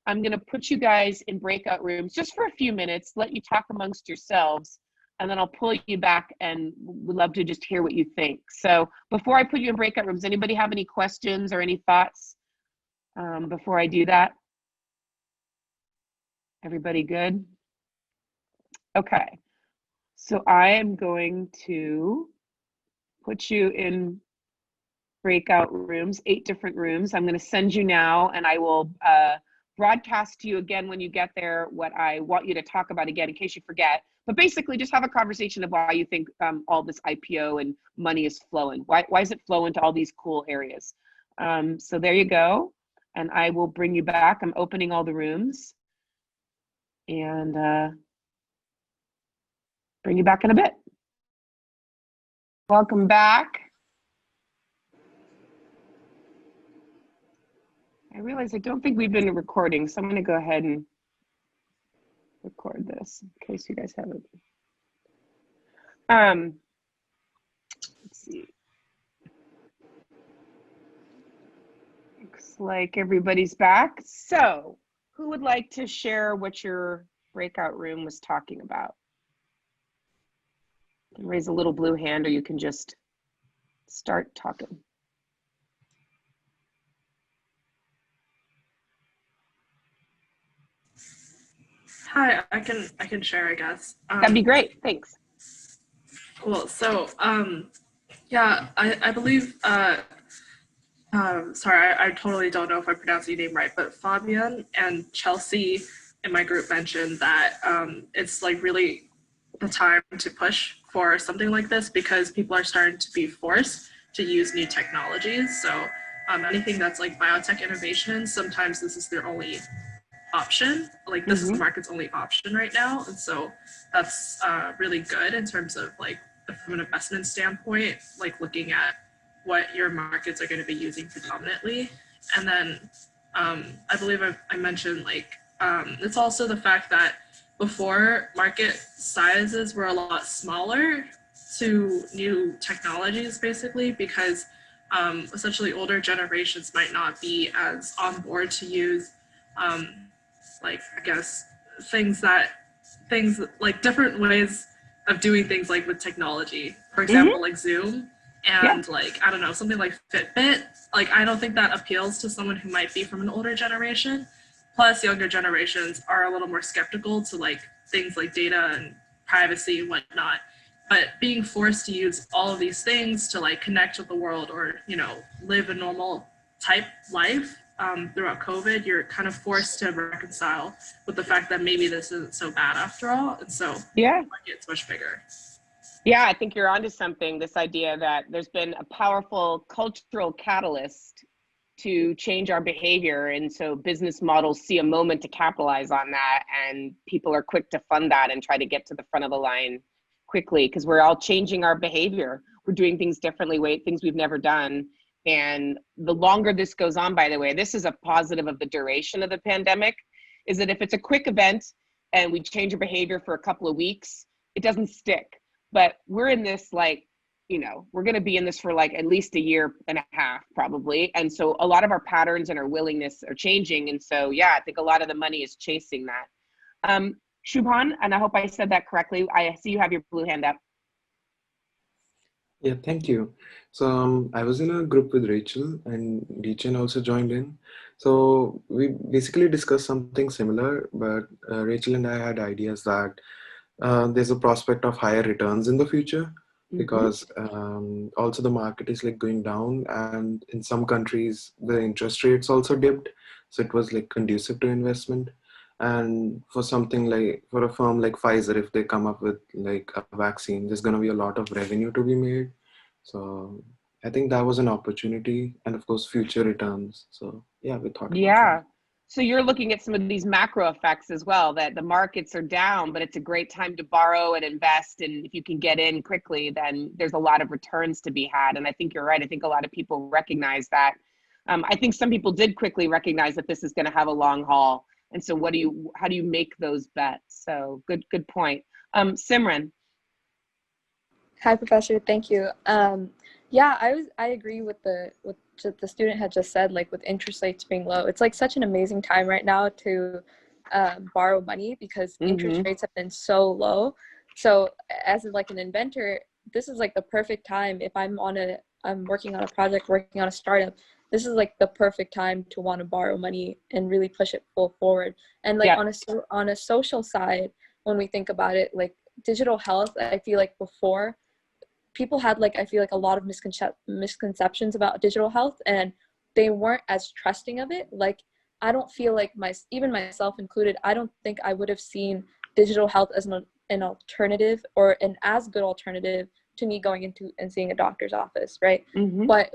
I'm going to put you guys in breakout rooms just for a few minutes, let you talk amongst yourselves, and then I'll pull you back and would love to just hear what you think. So before I put you in breakout rooms, anybody have any questions or any thoughts before I do that? Everybody good? Okay. So I am going to put you in breakout rooms, 8 different rooms. I'm going to send you now, and I will broadcast to you again when you get there what I want you to talk about again in case you forget. But basically just have a conversation of why you think all this IPO and money is flowing. Why is it flowing to all these cool areas? So there you go. And I will bring you back. I'm opening all the rooms and bring you back in a bit. Welcome back. I realize I don't think we've been recording, so I'm going to go ahead and record this in case you guys haven't. Let's see. Looks like everybody's back. So who would like to share what your breakout room was talking about? You can raise a little blue hand, or you can just start talking. Hi, I can share, I guess. That'd be great. Thanks. Cool. So, yeah, I believe. Sorry, I totally don't know if I pronounced your name right, but Fabian and Chelsea in my group mentioned that it's like really the time to push for something like this because people are starting to be forced to use new technologies. So anything that's like biotech innovation, sometimes this is their only option. Like this is the market's only option right now. And so that's really good in terms of like from an investment standpoint, like looking at what your markets are going to be using predominantly. And then I believe I mentioned like it's also the fact that before market sizes were a lot smaller to new technologies basically because essentially older generations might not be as on board to use like I guess things like different ways of doing things like with technology, for example, like Zoom and like, I don't know, something like Fitbit. Like, I don't think that appeals to someone who might be from an older generation. Plus younger generations are a little more skeptical to like things like data and privacy and whatnot. But being forced to use all of these things to like connect with the world or, live a normal type life throughout COVID, you're kind of forced to reconcile with the fact that maybe this isn't so bad after all. And so Yeah. it's much bigger. Yeah, I think you're onto something, this idea that there's been a powerful cultural catalyst to change our behavior. And so business models see a moment to capitalize on that, and people are quick to fund that and try to get to the front of the line quickly because we're all changing our behavior. We're doing things differently, things we've never done. And the longer this goes on, by the way, this is a positive of the duration of the pandemic, is that if it's a quick event and we change our behavior for a couple of weeks, it doesn't stick. But we're in this we're going to be in this for like at least a year and a half probably. And so a lot of our patterns and our willingness are changing. And so, yeah, I think a lot of the money is chasing that. Shubhan, and I hope I said that correctly. I see you have your blue hand up. Yeah, thank you. So I was in a group with Rachel, and Dechen also joined in. So we basically discussed something similar, but Rachel and I had ideas that there's a prospect of higher returns in the future because also the market is like going down, and in some countries the interest rates also dipped, so it was like conducive to investment. And for a firm like Pfizer, if they come up with like a vaccine, there's going to be a lot of revenue to be made. So I think that was an opportunity, and of course future returns. So yeah, we thought about Yeah. So you're looking at some of these macro effects as well, that the markets are down, but it's a great time to borrow and invest. And if you can get in quickly, then there's a lot of returns to be had. And I think you're right. I think a lot of people recognize that. I think some people did quickly recognize that this is going to have a long haul. And so how do you make those bets? So good point. Simran. Hi, Professor. Thank you. Yeah, I agree with what the student had just said, like with interest rates being low. It's like such an amazing time right now to borrow money because interest rates have been so low. So as like an inventor, this is like the perfect time. If I'm working on a project, working on a startup, this is like the perfect time to want to borrow money and really push it full forward. And like on a social side, when we think about it, like digital health, I feel like before people had I feel like a lot of misconceptions about digital health, and they weren't as trusting of it. Like I don't feel like even myself included, I don't think I would have seen digital health as an alternative or an as good alternative to me going into and seeing a doctor's office, right? But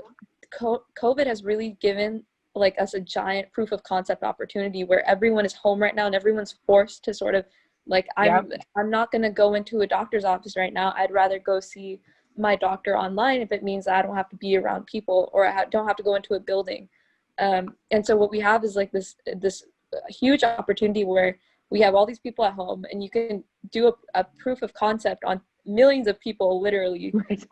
COVID has really given us a giant proof of concept opportunity where everyone is home right now and everyone's forced to sort of I'm not going to go into a doctor's office right now. I'd rather go see my doctor online if it means that I don't have to be around people or I don't have to go into a building. And so what we have is this huge opportunity where we have all these people at home and you can do a proof of concept on millions of people, literally. Right.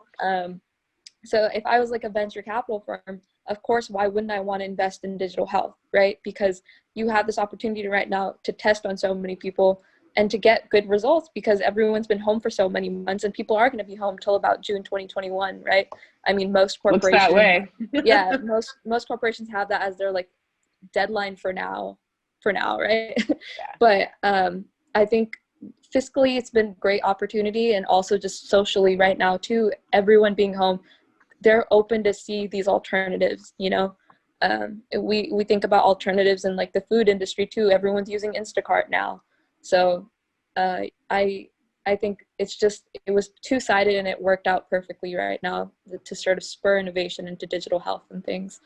So if I was like a venture capital firm, of course, why wouldn't I want to invest in digital health, right? Because you have this opportunity right now to test on so many people and to get good results because everyone's been home for so many months and people are going to be home till about June 2021, right? I mean, most corporations, looks that way. Yeah, most corporations have that as their deadline for now, right? Yeah. But I think fiscally it's been a great opportunity, and also just socially right now too, everyone being home, they're open to see these alternatives, we think about alternatives in the food industry too. Everyone's using Instacart now. So I think it was two-sided and it worked out perfectly right now to sort of spur innovation into digital health and things.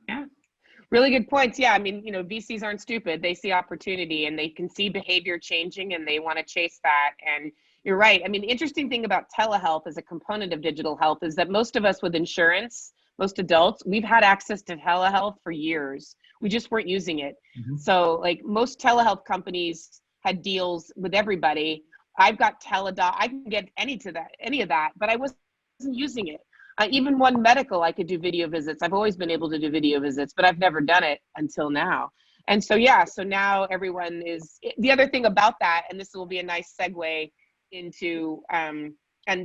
Yeah, really good points. Yeah, I mean, VCs aren't stupid. They see opportunity and they can see behavior changing and they want to chase that. And you're right. I mean, the interesting thing about telehealth as a component of digital health is that most of us with insurance, most adults, we've had access to telehealth for years. We just weren't using it. So most telehealth companies had deals with everybody. I've got Teladoc. I can get any of that, but I wasn't using it. Even One Medical, I could do video visits. I've always been able to do video visits, but I've never done it until now. And so, yeah, so now everyone is, the other thing about that, and this will be a nice segue into, and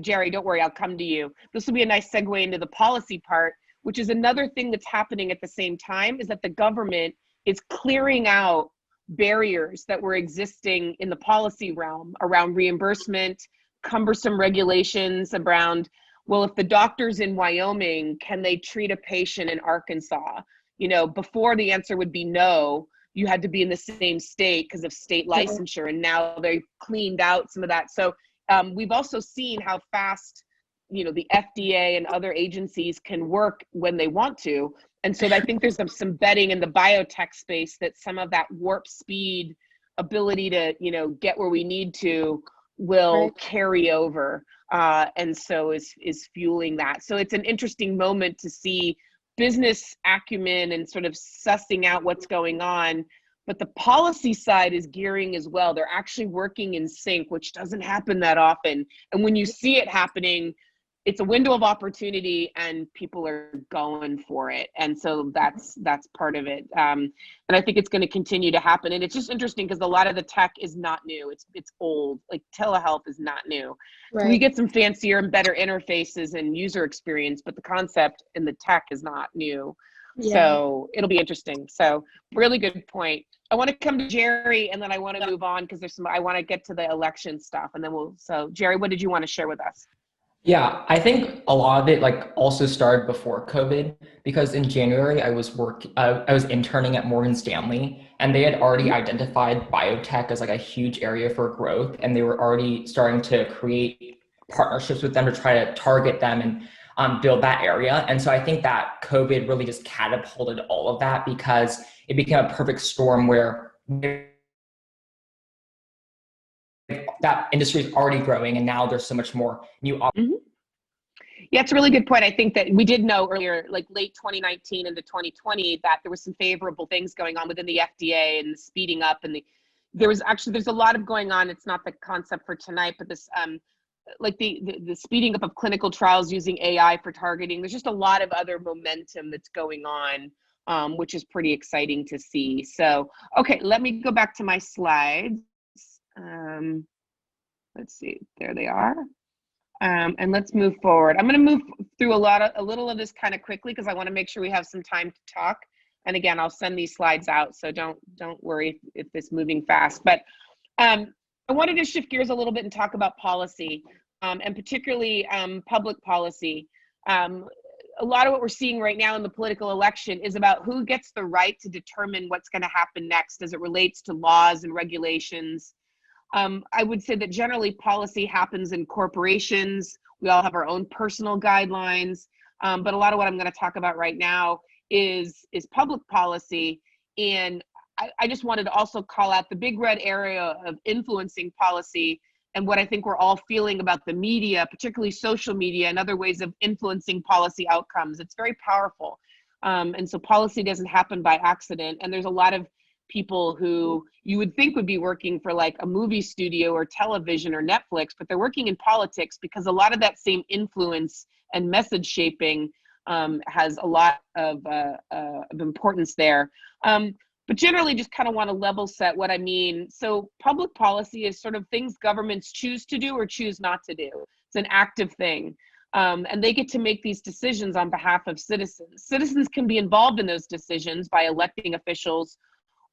Jerry, don't worry, I'll come to you. This will be a nice segue into the policy part, which is another thing that's happening at the same time, is that the government is clearing out barriers that were existing in the policy realm around reimbursement, cumbersome regulations around, well, if the doctor's in Wyoming, can they treat a patient in Arkansas? You know, before the answer would be no, you had to be in the same state because of state licensure, and now they've cleaned out some of that. So we've also seen how fast, you know, the FDA and other agencies can work when they want to. And so I think there's some betting in the biotech space that some of that warp speed ability to, you know, get where we need to will carry over. And so is fueling that. So it's an interesting moment to see business acumen and sort of sussing out what's going on. But the policy side is gearing as well. They're actually working in sync, which doesn't happen that often. And when you see it happening, it's a window of opportunity and people are going for it. And so that's part of it. And I think it's going to continue to happen. And it's just interesting because a lot of the tech is not new. It's old. Like telehealth is not new. Right. We get some fancier and better interfaces and user experience, but the concept in the tech is not new. Yeah. So it'll be interesting. So really good point. I want to come to Jerry and then I want to move on because I want to get to the election stuff and then so Jerry, what did you want to share with us? Yeah, I think a lot of it like also started before COVID because in January I was interning at Morgan Stanley and they had already identified biotech as like a huge area for growth and they were already starting to create partnerships with them to try to target them and build that area. And so I think that COVID really just catapulted all of that because it became a perfect storm where that industry is already growing and now there's so much more new opportunities. Yeah, it's a really good point. I think that we did know earlier, like late 2019 into 2020, that there was some favorable things going on within the FDA and the speeding up and there's a lot of going on. It's not the concept for tonight, but this like the speeding up of clinical trials using AI for targeting. There's just a lot of other momentum that's going on, which is pretty exciting to see. So, okay, let me go back to my slides. Let's see, there they are. And let's move forward. I'm going to move through a little of this kind of quickly because I want to make sure we have some time to talk. And again, I'll send these slides out, so don't worry if it's moving fast. But I wanted to shift gears a little bit and talk about policy, and particularly public policy. A lot of what we're seeing right now in the political election is about who gets the right to determine what's going to happen next as it relates to laws and regulations. I would say that generally policy happens in corporations. We all have our own personal guidelines, but a lot of what I'm going to talk about right now is public policy. And I just wanted to also call out the big red area of influencing policy and what I think we're all feeling about the media, particularly social media and other ways of influencing policy outcomes. It's very powerful. And so policy doesn't happen by accident. And there's a lot of people who you would think would be working for like a movie studio or television or Netflix, but they're working in politics because a lot of that same influence and message shaping has a lot of importance there. But generally just kind of want to level set what I mean. So public policy is sort of things governments choose to do or choose not to do. It's an active thing. And they get to make these decisions on behalf of citizens. Citizens can be involved in those decisions by electing officials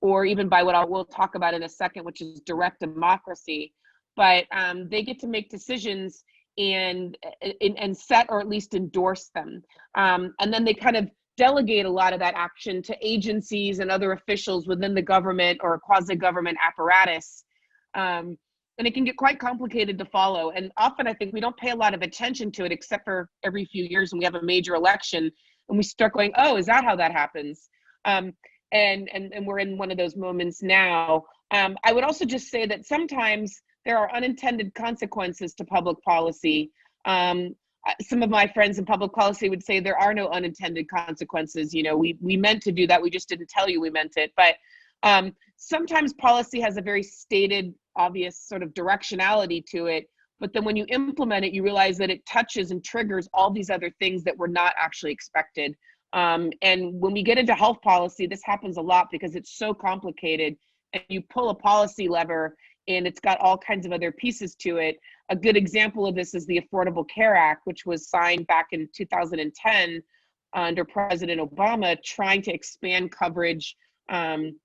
or even by what we'll talk about in a second, which is direct democracy. But they get to make decisions and set or at least endorse them. And then they kind of delegate a lot of that action to agencies and other officials within the government or quasi-government apparatus. And it can get quite complicated to follow. And often I think we don't pay a lot of attention to it except for every few years when we have a major election and we start going, oh, is that how that happens? And we're in one of those moments now. I would also just say that sometimes there are unintended consequences to public policy. Some of my friends in public policy would say there are no unintended consequences. You know, we meant to do that. We just didn't tell you we meant it. But sometimes policy has a very stated, obvious sort of directionality to it. But then when you implement it, you realize that it touches and triggers all these other things that were not actually expected. And when we get into health policy, this happens a lot because it's so complicated and you pull a policy lever and it's got all kinds of other pieces to it. A good example of this is the Affordable Care Act, which was signed back in 2010 under President Obama, trying to expand coverage and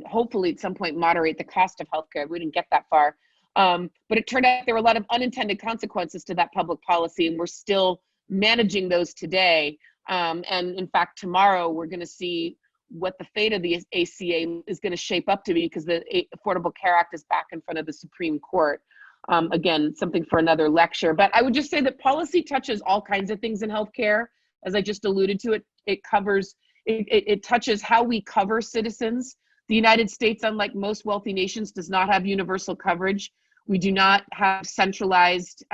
hopefully at some point moderate the cost of healthcare. We didn't get that far. But it turned out there were a lot of unintended consequences to that public policy, and we're still managing those today. And in fact, tomorrow we're going to see what the fate of the ACA is going to shape up to be, because the Affordable Care Act is back in front of the Supreme Court. Again, something for another lecture. But I would just say that policy touches all kinds of things in healthcare. As I just alluded to, it touches how we cover citizens. The United States, unlike most wealthy nations, does not have universal coverage. We do not have centralized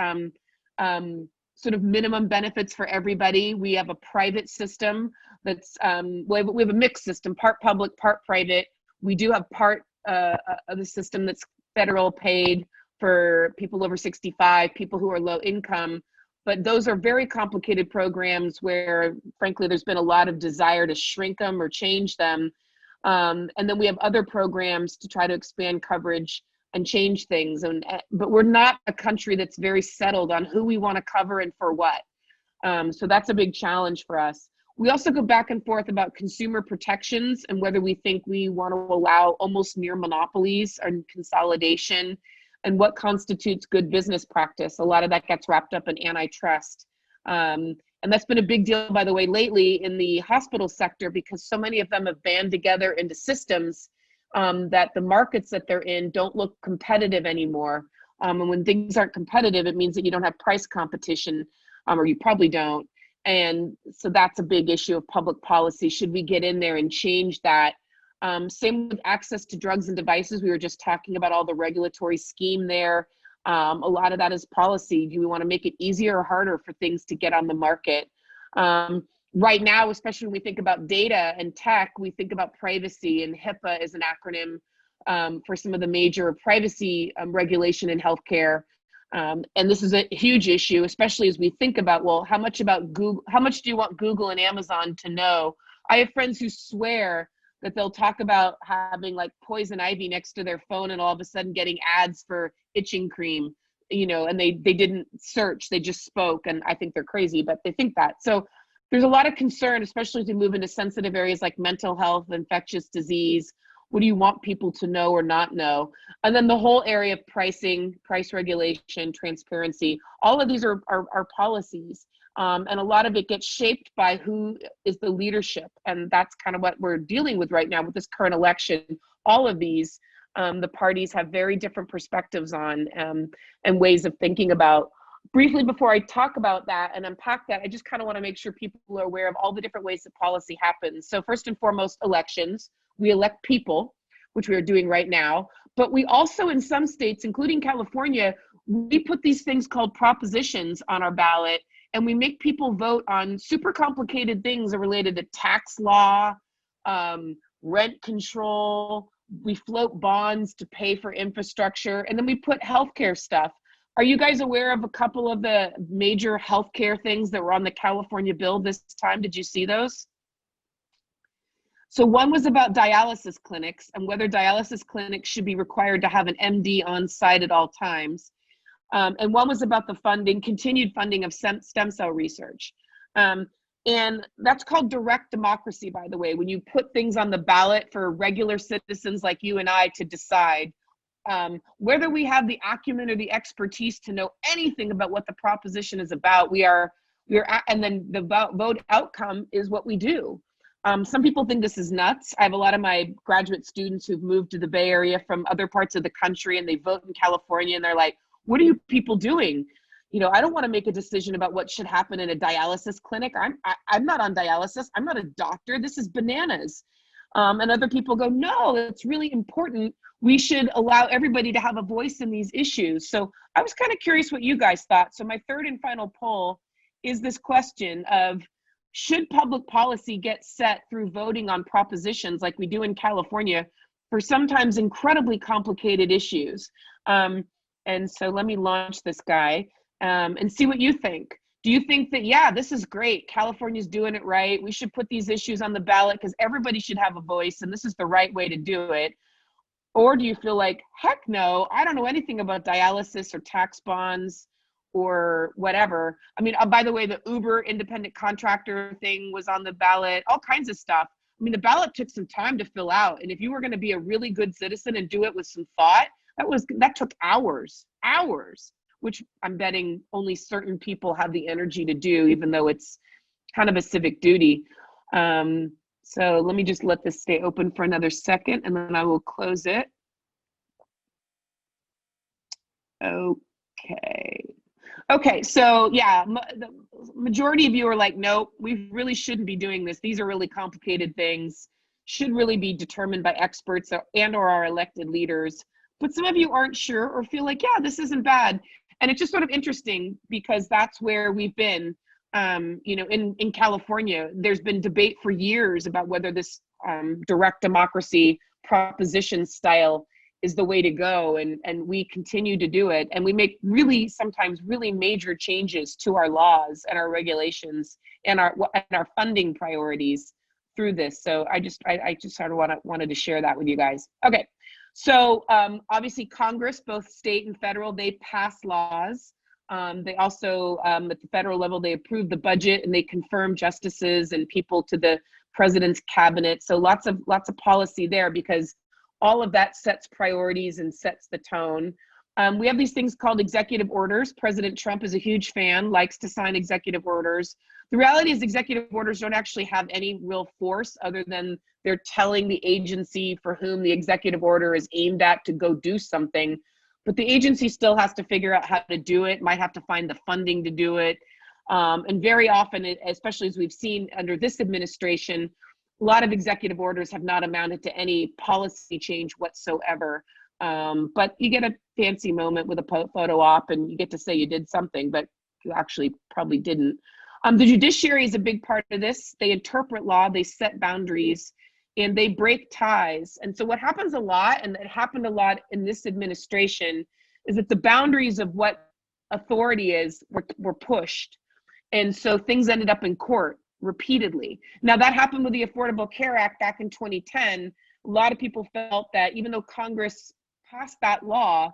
sort of minimum benefits for everybody. We have a private system that's, we have a mixed system, part public, part private. We do have part of the system that's federal paid for people over 65, people who are low income. But those are very complicated programs where, frankly, there's been a lot of desire to shrink them or change them. And then we have other programs to try to expand coverage and change things. But we're not a country that's very settled on who we want to cover and for what. So that's a big challenge for us. We also go back and forth about consumer protections and whether we think we want to allow almost near monopolies and consolidation, and what constitutes good business practice. A lot of that gets wrapped up in antitrust. And that's been a big deal, by the way, lately in the hospital sector, because so many of them have banded together into systems that the markets that they're in don't look competitive anymore. And when things aren't competitive, it means that you don't have price competition, or you probably don't. And so that's a big issue of public policy. Should we get in there and change that? Same with access to drugs and devices. We were just talking about all the regulatory scheme there. A lot of that is policy. Do we want to make it easier or harder for things to get on the market? Right now, especially when we think about data and tech, we think about privacy, and HIPAA is an acronym for some of the major privacy regulation in healthcare. And this is a huge issue, especially as we think about, well, how much about Google, how much do you want Google and Amazon to know? I have friends who swear that they'll talk about having like poison ivy next to their phone and all of a sudden getting ads for itching cream, you know, and they didn't search, they just spoke. And I think they're crazy, but they think that. So there's a lot of concern, especially as we move into sensitive areas like mental health, infectious disease. What do you want people to know or not know? And then the whole area of pricing, price regulation, transparency, all of these are policies. And a lot of it gets shaped by who is the leadership. And that's kind of what we're dealing with right now with this current election. All of these, the parties have very different perspectives on and ways of thinking about. Briefly, before I talk about that and unpack that, I just kind of want to make sure people are aware of all the different ways that policy happens. So first and foremost, elections. We elect people, which we are doing right now. But we also, in some states, including California, we put these things called propositions on our ballot, and we make people vote on super complicated things related to tax law, rent control. We float bonds to pay for infrastructure, and then we put healthcare stuff. Are you guys aware of a couple of the major healthcare things that were on the California bill this time? Did you see those? So one was about dialysis clinics and whether dialysis clinics should be required to have an MD on site at all times. And one was about the funding, continued funding of stem cell research. And that's called direct democracy, by the way, when you put things on the ballot for regular citizens like you and I to decide whether we have the acumen or the expertise to know anything about what the proposition is about. And then the vote outcome is what we do. Some people think this is nuts. I have a lot of my graduate students who've moved to the Bay Area from other parts of the country, and they vote in California, and they're like, what are you people doing? You know, I don't want to make a decision about what should happen in a dialysis clinic. I'm not on dialysis. I'm not a doctor. This is bananas. And other people go, no, it's really important. We should allow everybody to have a voice in these issues. So I was kind of curious what you guys thought. So my third and final poll is this question of, should public policy get set through voting on propositions like we do in California for sometimes incredibly complicated issues? And so let me launch this guy and see what you think. Do you think that, yeah, this is great, California's doing it right, we should put these issues on the ballot because everybody should have a voice and this is the right way to do it? Or do you feel like, heck no, I don't know anything about dialysis or tax bonds or whatever? I mean, by the way, the Uber independent contractor thing was on the ballot, all kinds of stuff. I mean, the ballot took some time to fill out. And if you were going to be a really good citizen and do it with some thought, That took hours, which I'm betting only certain people have the energy to do, even though it's kind of a civic duty. So let me just let this stay open for another second, and then I will close it. Okay, so yeah, the majority of you are like, nope, we really shouldn't be doing this. These are really complicated things, should really be determined by experts and or our elected leaders. But some of you aren't sure or feel like, yeah, this isn't bad. And it's just sort of interesting because that's where we've been. In California, there's been debate for years about whether this direct democracy proposition style is the way to go, and we continue to do it, and we make sometimes really major changes to our laws and our regulations and our funding priorities through this. So I just sort of wanted to share that with you guys. Okay, so obviously Congress, both state and federal, they pass laws. They also, at the federal level, they approve the budget and they confirm justices and people to the president's cabinet. So lots of policy there, because all of that sets priorities and sets the tone. We have these things called executive orders. President Trump is a huge fan, likes to sign executive orders. The reality is executive orders don't actually have any real force other than they're telling the agency for whom the executive order is aimed at to go do something. But the agency still has to figure out how to do it, might have to find the funding to do it. And very often, especially as we've seen under this administration, a lot of executive orders have not amounted to any policy change whatsoever. But you get a fancy moment with a photo op and you get to say you did something, but you actually probably didn't. The judiciary is a big part of this. They interpret law, they set boundaries, and they break ties. And so what happens a lot, and it happened a lot in this administration, is that the boundaries of what authority is were pushed. And so things ended up in court repeatedly. Now that happened with the Affordable Care Act back in 2010. A lot of people felt that even though Congress passed that law,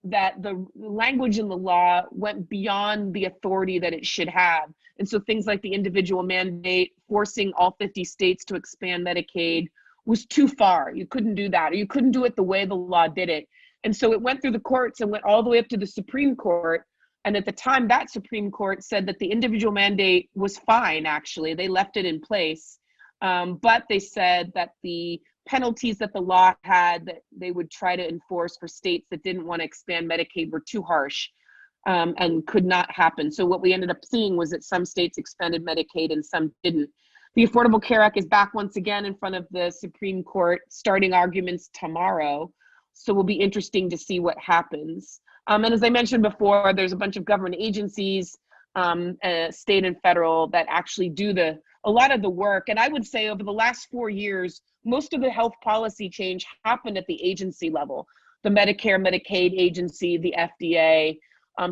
that the language in the law went beyond the authority that it should have. And so things like the individual mandate, forcing all 50 states to expand Medicaid, was too far. You couldn't do that, or you couldn't do it the way the law did it. And so it went through the courts and went all the way up to the Supreme Court. And at the time, that Supreme Court said that the individual mandate was fine, actually. They left it in place. But they said that the penalties that the law had that they would try to enforce for states that didn't want to expand Medicaid were too harsh and could not happen. So what we ended up seeing was that some states expanded Medicaid and some didn't. The Affordable Care Act is back once again in front of the Supreme Court, starting arguments tomorrow. So it will be interesting to see what happens. And as I mentioned before, there's a bunch of government agencies, state and federal, that actually do a lot of the work. And I would say over the last 4 years, most of the health policy change happened at the agency level, the Medicare, Medicaid agency, the FDA,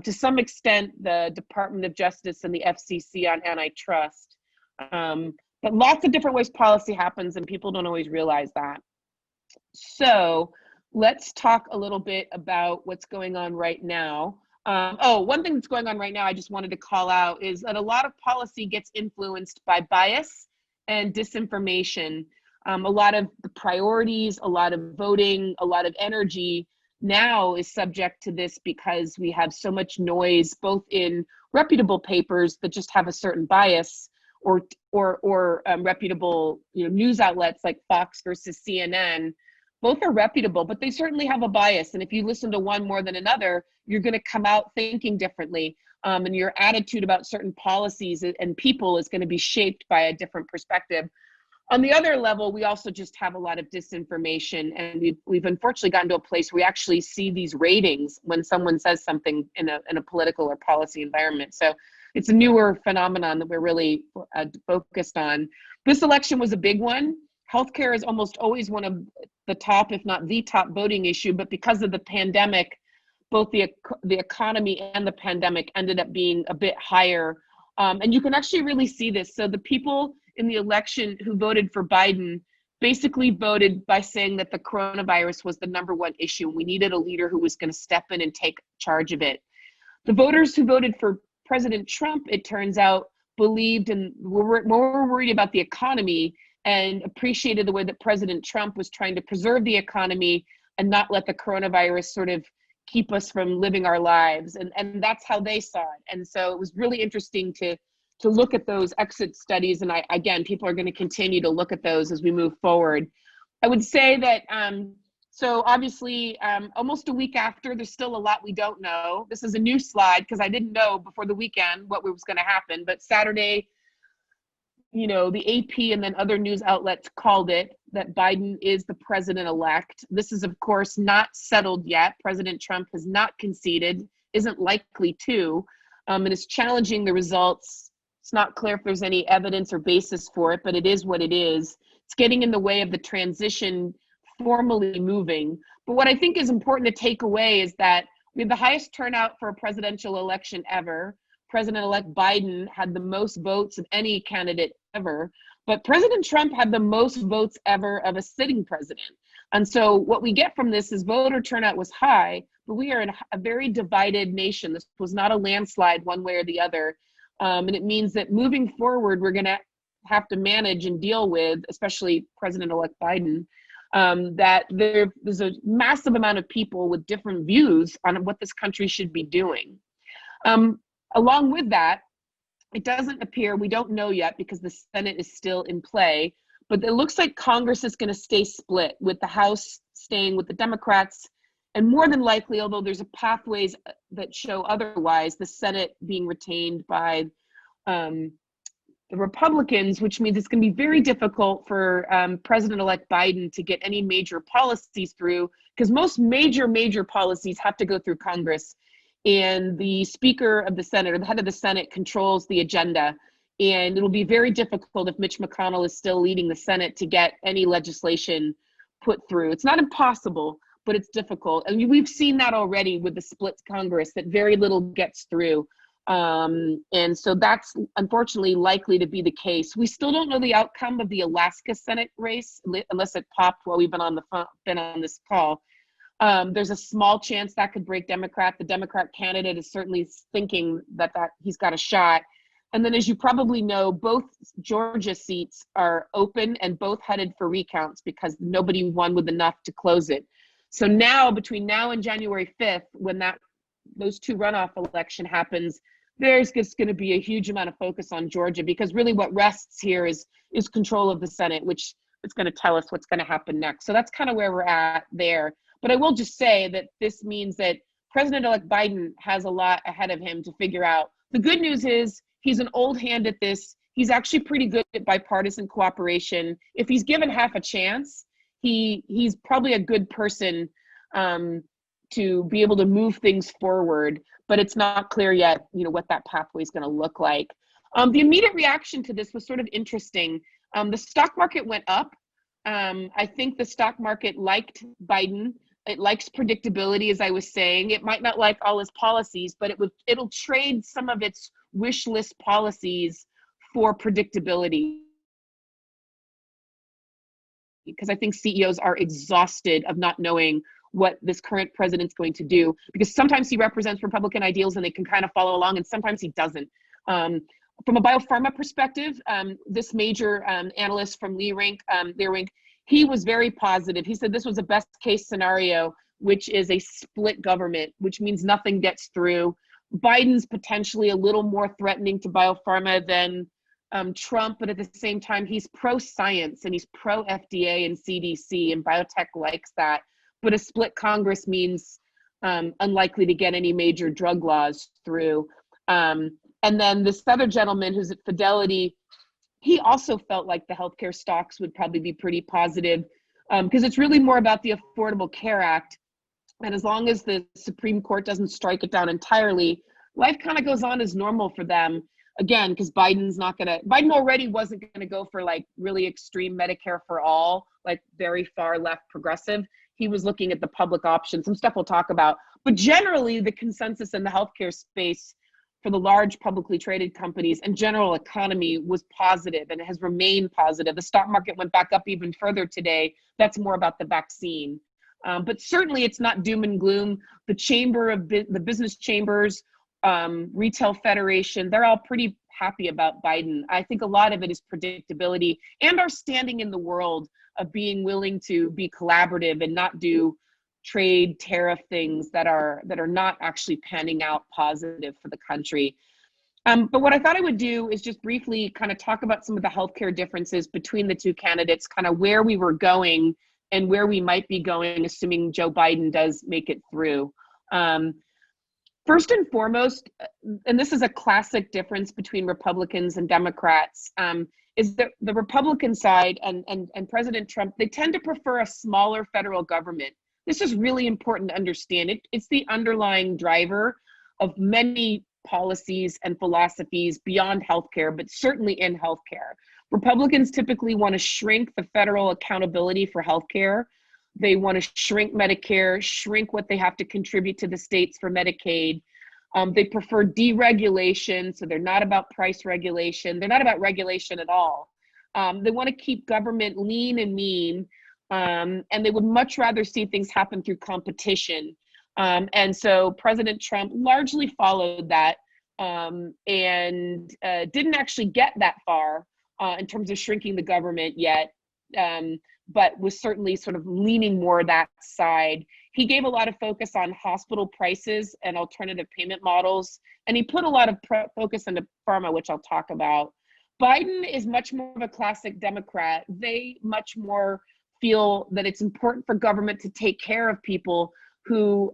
to some extent, the Department of Justice and the FCC on antitrust. But lots of different ways policy happens, and people don't always realize that. So let's talk a little bit about what's going on right now. One thing that's going on right now I just wanted to call out is that a lot of policy gets influenced by bias and disinformation. A lot of the priorities, a lot of voting, a lot of energy now is subject to this because we have so much noise, both in reputable papers that just have a certain bias, or reputable news outlets like Fox versus CNN. Both are reputable, but they certainly have a bias. And if you listen to one more than another, you're going to come out thinking differently. And your attitude about certain policies and people is going to be shaped by a different perspective. On the other level, we also just have a lot of disinformation. And we've unfortunately gotten to a place where we actually see these ratings when someone says something in a political or policy environment. So it's a newer phenomenon that we're really focused on. This election was a big one. Healthcare is almost always one of the top, if not the top voting issue, but because of the pandemic, both the economy and the pandemic ended up being a bit higher. And you can actually really see this. So the people in the election who voted for Biden basically voted by saying that the coronavirus was the #1 issue. We needed a leader who was going to step in and take charge of it. The voters who voted for President Trump, it turns out, believed and were more worried about the economy and appreciated the way that President Trump was trying to preserve the economy and not let the coronavirus sort of keep us from living our lives. And that's how they saw it. And so it was really interesting to look at those exit studies. And again, people are going to continue to look at those as we move forward. I would say that, so obviously, almost a week after, there's still a lot we don't know. This is a new slide because I didn't know before the weekend what was going to happen. But Saturday, you know, the AP and then other news outlets called it that Biden is the president-elect. This is, of course, not settled yet. President Trump has not conceded, isn't likely to, and is challenging the results. It's not clear if there's any evidence or basis for it, but it is what it is. It's getting in the way of the transition formally moving. But what I think is important to take away is that we have the highest turnout for a presidential election ever. President-elect Biden had the most votes of any candidate ever, but President Trump had the most votes ever of a sitting president. And so what we get from this is voter turnout was high, but we are in a very divided nation. This was not a landslide one way or the other. And it means that moving forward, we're gonna have to manage and deal with, especially President-elect Biden, that there's a massive amount of people with different views on what this country should be doing. Along with that, it doesn't appear, we don't know yet because the Senate is still in play, but it looks like Congress is going to stay split, with the House staying with the Democrats, and more than likely, although there's a pathways that show otherwise, the Senate being retained by the Republicans, which means it's going to be very difficult for President-elect Biden to get any major policies through, because most major policies have to go through Congress. And the Speaker of the Senate, or the head of the Senate, controls the agenda. And it'll be very difficult if Mitch McConnell is still leading the Senate to get any legislation put through. It's not impossible, but it's difficult. I mean, we've seen that already with the split Congress, that very little gets through. And so that's unfortunately likely to be the case. We still don't know the outcome of the Alaska Senate race, unless it popped while we've been on this call. There's a small chance that could break Democrat. The Democrat candidate is certainly thinking that he's got a shot. And then, as you probably know, both Georgia seats are open and both headed for recounts because nobody won with enough to close it. So now, between now and January 5th, when those two runoff election happens, there's just going to be a huge amount of focus on Georgia, because really what rests here is control of the Senate, which is going to tell us what's going to happen next. So that's kind of where we're at there. But I will just say that this means that President-elect Biden has a lot ahead of him to figure out. The good news is he's an old hand at this. He's actually pretty good at bipartisan cooperation. If he's given half a chance, he's probably a good person to be able to move things forward. But it's not clear yet, you know, what that pathway is going to look like. The immediate reaction to this was sort of interesting. The stock market went up. I think the stock market liked Biden. It likes predictability, as I was saying. It might not like all his policies, but it'll trade some of its wish list policies for predictability. Because I think CEOs are exhausted of not knowing what this current president's going to do, because sometimes he represents Republican ideals and they can kind of follow along, and sometimes he doesn't. From a biopharma perspective, this major analyst from Leerink, he was very positive. He said this was a best case scenario, which is a split government, which means nothing gets through. Biden's potentially a little more threatening to biopharma than Trump, but at the same time, he's pro-science and he's pro-FDA and CDC, and biotech likes that. But a split Congress means unlikely to get any major drug laws through. And then this other gentleman who's at Fidelity, he also felt like the healthcare stocks would probably be pretty positive, because it's really more about the Affordable Care Act. And as long as the Supreme Court doesn't strike it down entirely, life kind of goes on as normal for them. Again, because Biden already wasn't going to go for like really extreme Medicare for all, like very far left progressive. He was looking at the public option, some stuff we'll talk about. But generally, the consensus in the healthcare space for the large publicly traded companies and general economy was positive, and it has remained positive. The stock market went back up even further today. That's more about the vaccine. But certainly it's not doom and gloom. The chamber of the business chambers, retail federation, they're all pretty happy about Biden. I think a lot of it is predictability and our standing in the world of being willing to be collaborative and not do trade tariff things that are not actually panning out positive for the country. But what I thought I would do is just briefly kind of talk about some of the healthcare differences between the two candidates, kind of where we were going and where we might be going, assuming Joe Biden does make it through. First and foremost, and this is a classic difference between Republicans and Democrats, is that the Republican side and President Trump, they tend to prefer a smaller federal government. This is really important to understand. It's the underlying driver of many policies and philosophies beyond healthcare, but certainly in healthcare. Republicans typically want to shrink the federal accountability for healthcare. They want to shrink Medicare, shrink what they have to contribute to the states for Medicaid. They prefer deregulation, so they're not about price regulation. They're not about regulation at all. They want to keep government lean and mean, and they would much rather see things happen through competition. And so President Trump largely followed that and didn't actually get that far in terms of shrinking the government yet, but was certainly sort of leaning more that side. He gave a lot of focus on hospital prices and alternative payment models, and he put a lot of focus into pharma, which I'll talk about. Biden is much more of a classic Democrat. They much more feel that it's important for government to take care of people who,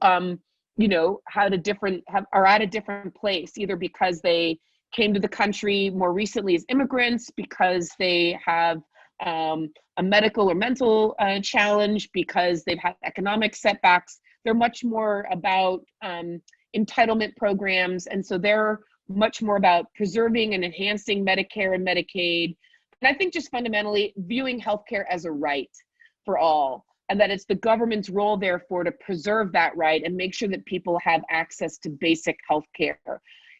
you know, are at a different place, either because they came to the country more recently as immigrants, because they have a medical or mental challenge, because they've had economic setbacks. They're much more about entitlement programs. And so they're much more about preserving and enhancing Medicare and Medicaid. And I think just fundamentally viewing healthcare as a right for all, and that it's the government's role, therefore, to preserve that right and make sure that people have access to basic healthcare.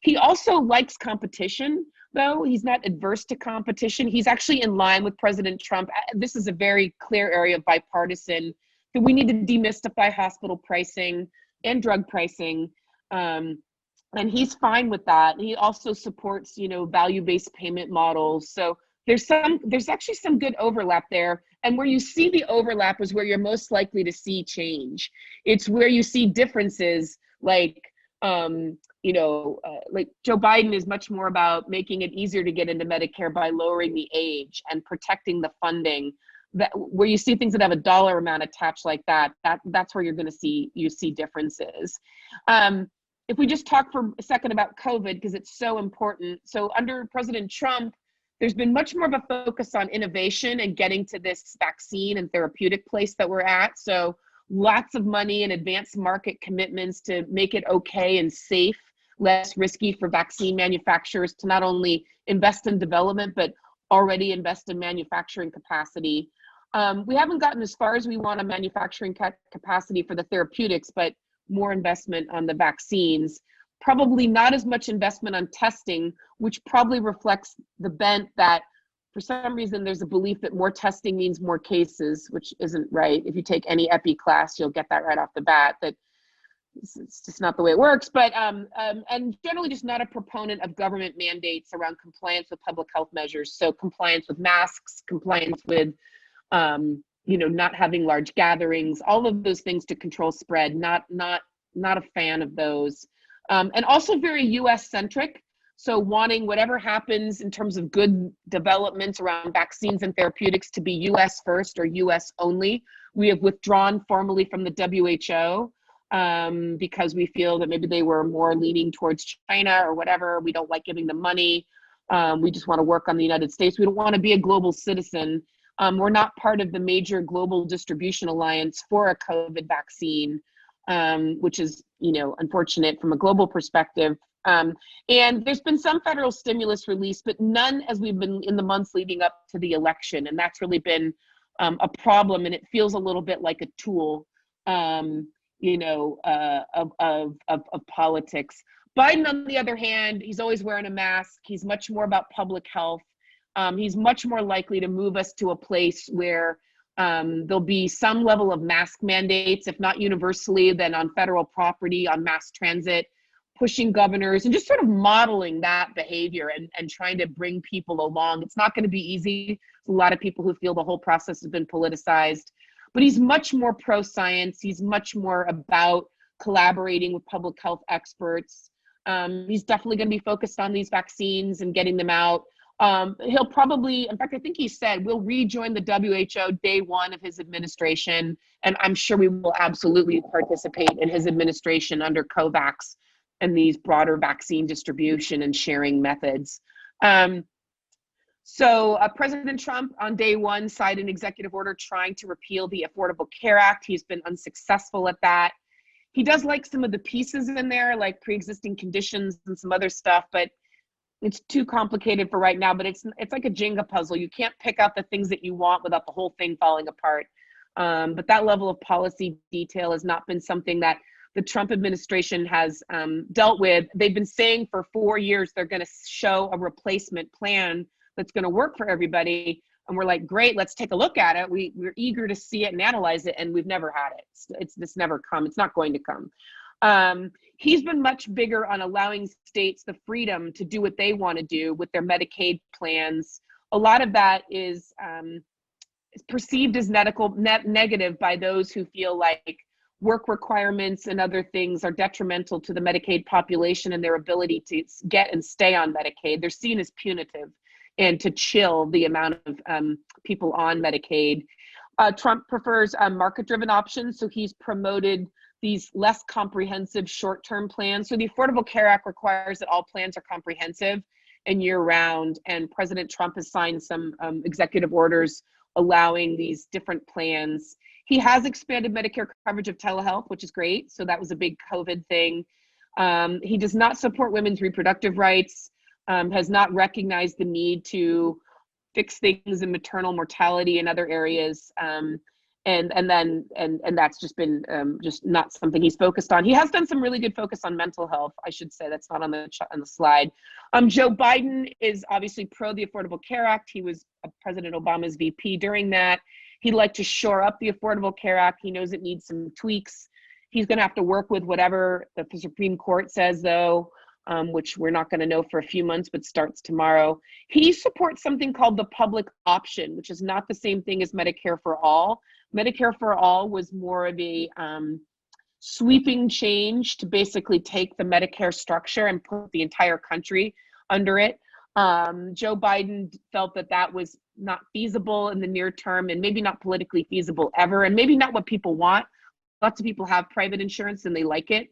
He also likes competition, though. He's not adverse to competition. He's actually in line with President Trump. This is a very clear area of bipartisan, that we need to demystify hospital pricing and drug pricing. And he's fine with that. He also supports, you know, value-based payment models. So there's actually some good overlap there. And where you see the overlap is where you're most likely to see change. It's where you see differences, like, you know, like Joe Biden is much more about making it easier to get into Medicare by lowering the age and protecting the funding. That where you see things that have a dollar amount attached like that's where you're going to see differences. If we just talk for a second about COVID, because it's so important. So under President Trump, there's been much more of a focus on innovation and getting to this vaccine and therapeutic place that we're at. So lots of money and advanced market commitments to make it okay and safe, less risky for vaccine manufacturers to not only invest in development, but already invest in manufacturing capacity. We haven't gotten as far as we want on manufacturing capacity for the therapeutics, but more investment on the vaccines. Probably not as much investment on testing, which probably reflects the bent that for some reason there's a belief that more testing means more cases, which isn't right. If you take any epi class, you'll get that right off the bat, that it's just not the way it works. But and generally just not a proponent of government mandates around compliance with public health measures. So compliance with masks, compliance with you know, not having large gatherings, all of those things to control spread, not a fan of those. And also very US centric. So wanting whatever happens in terms of good developments around vaccines and therapeutics to be US first or US only. We have withdrawn formally from the WHO because we feel that maybe they were more leaning towards China or whatever. We don't like giving them money. We just want to work on the United States. We don't want to be a global citizen. We're not part of the major global distribution alliance for a COVID vaccine, which is, you know, unfortunate from a global perspective. And there's been some federal stimulus released, but none as we've been in the months leading up to the election. And that's really been a problem. And it feels a little bit like a tool, you know, of politics. Biden, on the other hand, he's always wearing a mask. He's much more about public health. He's much more likely to move us to a place where there'll be some level of mask mandates, if not universally, then on federal property, on mass transit, pushing governors and just sort of modeling that behavior and trying to bring people along. It's not going to be easy. There's a lot of people who feel the whole process has been politicized. but he's much more pro-science. He's much more about collaborating with public health experts. He's definitely going to be focused on these vaccines and getting them out. He'll probably, in fact, I think he said, we'll rejoin the WHO day one of his administration. And I'm sure we will absolutely participate in his administration under COVAX and these broader vaccine distribution and sharing methods. So President Trump on day one signed an executive order trying to repeal the Affordable Care Act. He's been unsuccessful at that. He does like some of the pieces in there, like pre-existing conditions and some other stuff, but it's too complicated for right now. But it's like a Jenga puzzle. You can't pick out the things that you want without the whole thing falling apart. But that level of policy detail has not been something that the Trump administration has dealt with. They've been saying for 4 years they're going to show a replacement plan that's going to work for everybody. And we're like, great, let's take a look at it. We're eager to see it and analyze it, and we've never had it. It's never come. It's not going to come. He's been much bigger on allowing states the freedom to do what they want to do with their Medicaid plans. A lot of that is perceived as negative by those who feel like work requirements and other things are detrimental to the Medicaid population and their ability to get and stay on Medicaid. They're seen as punitive and to chill the amount of people on Medicaid. Trump prefers market-driven options, so he's promoted these less comprehensive short-term plans. So the Affordable Care Act requires that all plans are comprehensive and year-round, and President Trump has signed some executive orders allowing these different plans. He has expanded Medicare coverage of telehealth, which is great. So that was a big COVID thing. He does not support women's reproductive rights, has not recognized the need to fix things in maternal mortality and other areas. And that's just been just not something he's focused on. He has done some really good focus on mental health, I should say. That's not on the slide. Joe Biden is obviously pro the Affordable Care Act. He was President Obama's VP during that. He'd like to shore up the Affordable Care Act. He knows it needs some tweaks. He's going to have to work with whatever the Supreme Court says, though, which we're not going to know for a few months, but starts tomorrow. He supports something called the public option, which is not the same thing as Medicare for All. Medicare for All was more of a sweeping change to basically take the Medicare structure and put the entire country under it. Joe Biden felt that that was not feasible in the near term and maybe not politically feasible ever, and maybe not what people want. Lots of people have private insurance and they like it.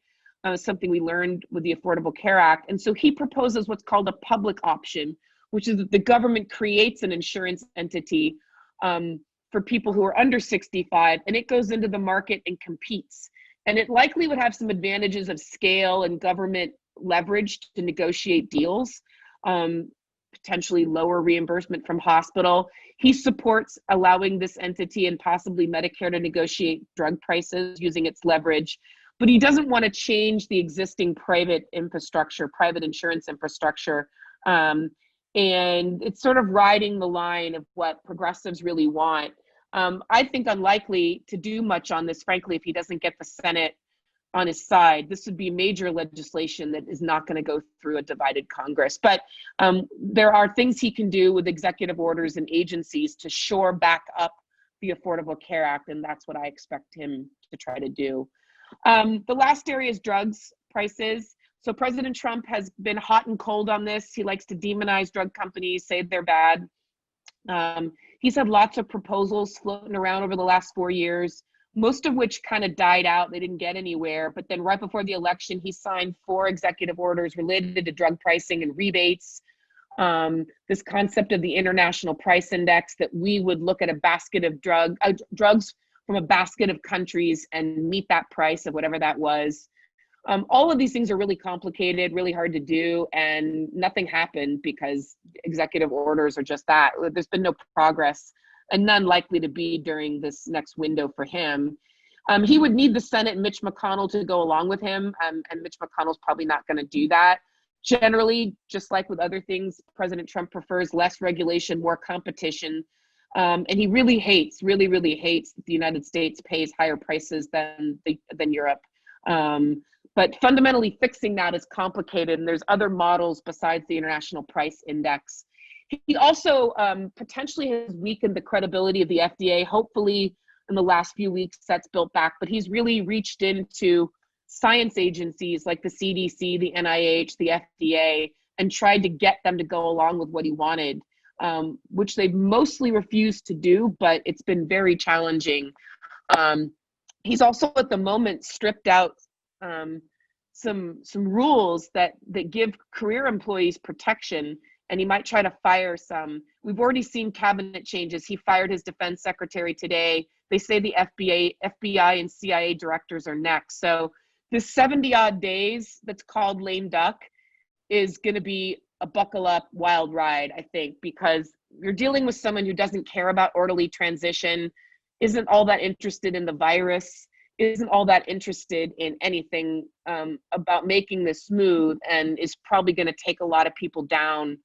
Something we learned with the Affordable Care Act. And so he proposes what's called a public option, which is that the government creates an insurance entity for people who are under 65, and it goes into the market and competes. And it likely would have some advantages of scale and government leverage to negotiate deals, potentially lower reimbursement from hospital. He supports allowing this entity and possibly Medicare to negotiate drug prices using its leverage. But he doesn't want to change the existing private infrastructure, private insurance infrastructure. And it's sort of riding the line of what progressives really want. I think unlikely to do much on this, frankly, if he doesn't get the Senate on his side. This would be major legislation that is not going to go through a divided Congress. But there are things he can do with executive orders and agencies to shore back up the Affordable Care Act, and that's what I expect him to try to do. The last area is drugs prices. So President Trump has been hot and cold on this. He likes to demonize drug companies, say they're bad. He's had lots of proposals floating around over the last 4 years, most of which kind of died out. They didn't get anywhere. But then right before the election, he signed 4 executive orders related to drug pricing and rebates. This concept of the international price index, that we would look at a basket of drugs from a basket of countries and meet that price of whatever that was. All of these things are really complicated, really hard to do, and nothing happened because executive orders are just that. There's been no progress, and none likely to be during this next window for him. He would need the Senate and Mitch McConnell to go along with him, and Mitch McConnell's probably not going to do that. Generally, just like with other things, President Trump prefers less regulation, more competition. And he really hates that the United States pays higher prices than Europe. But fundamentally fixing that is complicated, and there's other models besides the international price index. He also potentially has weakened the credibility of the FDA. Hopefully, in the last few weeks that's built back, but he's really reached into science agencies like the CDC, the NIH, the FDA, and tried to get them to go along with what he wanted, which they've mostly refused to do, but it's been very challenging. He's also at the moment stripped out some rules that give career employees protection, and he might try to fire some. We've already seen cabinet changes. He fired his defense secretary today. They say the FBI and CIA directors are next. So this 70 odd days that's called lame duck is going to be a buckle up wild ride, I think, because you're dealing with someone who doesn't care about orderly transition, isn't all that interested in the virus, isn't all that interested in anything about making this smooth, and is probably going to take a lot of people down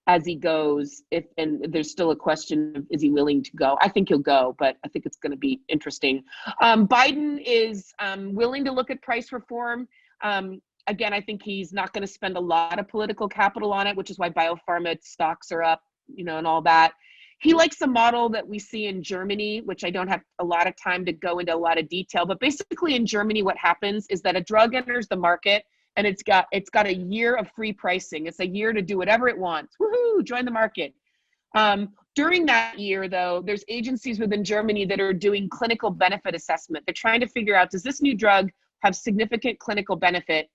as he goes. And there's still a question of, is he willing to go? I think he'll go, but I think it's going to be interesting. Biden is willing to look at price reform. Again, I think he's not going to spend a lot of political capital on it, which is why biopharma stocks are up, and all that. He likes a model that we see in Germany, which I don't have a lot of time to go into a lot of detail, but basically in Germany, what happens is that a drug enters the market and it's got a year of free pricing. It's a year to do whatever it wants. Woohoo, join the market. During that year, though, there's agencies within Germany that are doing clinical benefit assessment. They're trying to figure out, does this new drug have significant clinical benefit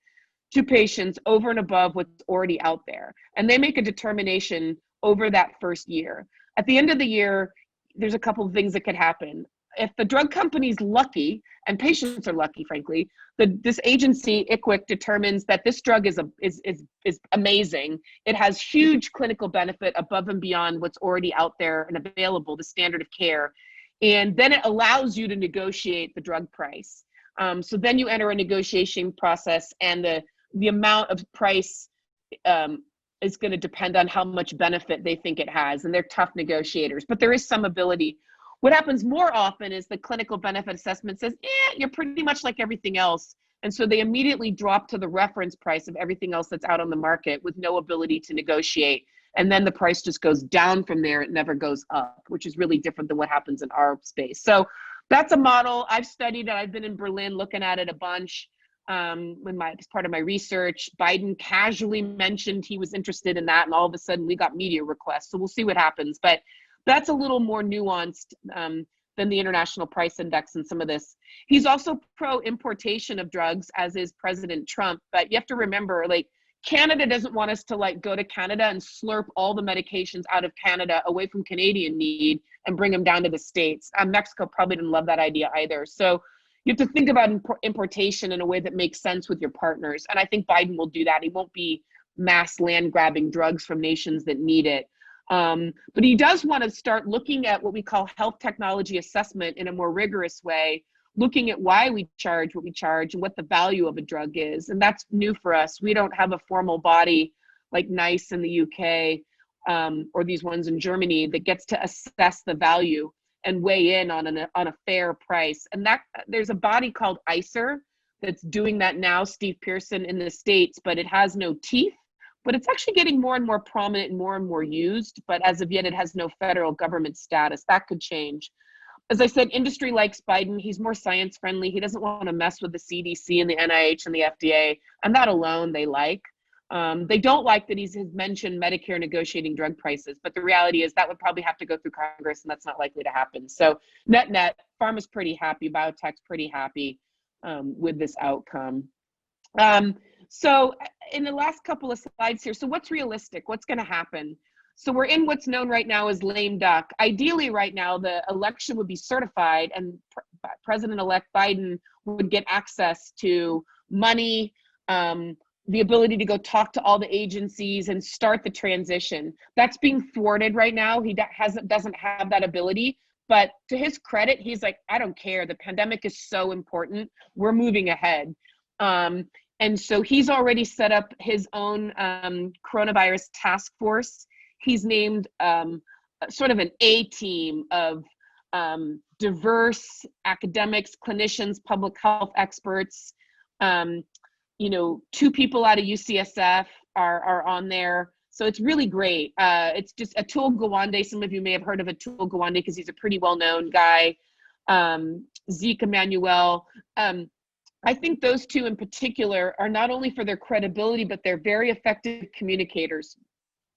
to patients over and above what's already out there? And they make a determination over that first year. At the end of the year, there's a couple of things that could happen. If the drug company's lucky, and patients are lucky, frankly, this agency, IQWiC, determines that this drug is amazing. It has huge clinical benefit above and beyond what's already out there and available, the standard of care. And then it allows you to negotiate the drug price. So then you enter a negotiation process, and the amount of price is going to depend on how much benefit they think it has, and they're tough negotiators, but there is some ability. What happens more often is the clinical benefit assessment says, you're pretty much like everything else. And so they immediately drop to the reference price of everything else that's out on the market with no ability to negotiate. And then the price just goes down from there. It never goes up, which is really different than what happens in our space. So that's a model I've studied. I've been in Berlin looking at it a bunch. As part of my research. Biden casually mentioned he was interested in that, and all of a sudden we got media requests. So we'll see what happens. But that's a little more nuanced than the international price index and some of this. He's also pro-importation of drugs, as is President Trump. But you have to remember, Canada doesn't want us to go to Canada and slurp all the medications out of Canada away from Canadian need and bring them down to the States. Mexico probably didn't love that idea either. So you have to think about importation in a way that makes sense with your partners. And I think Biden will do that. He won't be mass land grabbing drugs from nations that need it. But he does want to start looking at what we call health technology assessment in a more rigorous way, looking at why we charge what we charge and what the value of a drug is. And that's new for us. We don't have a formal body like NICE in the UK or these ones in Germany that gets to assess the value and weigh in on a fair price. And that there's a body called ICER that's doing that now, Steve Pearson in the States, but it has no teeth. But it's actually getting more and more prominent and more used. But as of yet, it has no federal government status. That could change. As I said, industry likes Biden. He's more science friendly. He doesn't want to mess with the CDC and the NIH and the FDA. And that alone they like. They don't like that he's mentioned Medicare negotiating drug prices, but the reality is that would probably have to go through Congress, and that's not likely to happen. So net, pharma's pretty happy, biotech's pretty happy with this outcome. So in the last couple of slides here, so what's realistic? What's going to happen? So we're in what's known right now as lame duck. Ideally right now, the election would be certified and President-elect Biden would get access to money, the ability to go talk to all the agencies and start the transition. That's being thwarted right now. He doesn't have that ability, but to his credit, he's like, I don't care. The pandemic is so important. We're moving ahead. And so he's already set up his own coronavirus task force. He's named sort of an A team of diverse academics, clinicians, public health experts. 2 people out of UCSF are on there. So it's really great. It's just Atul Gawande. Some of you may have heard of Atul Gawande because he's a pretty well-known guy. Zeke Emanuel. I think those two in particular are not only for their credibility, but they're very effective communicators.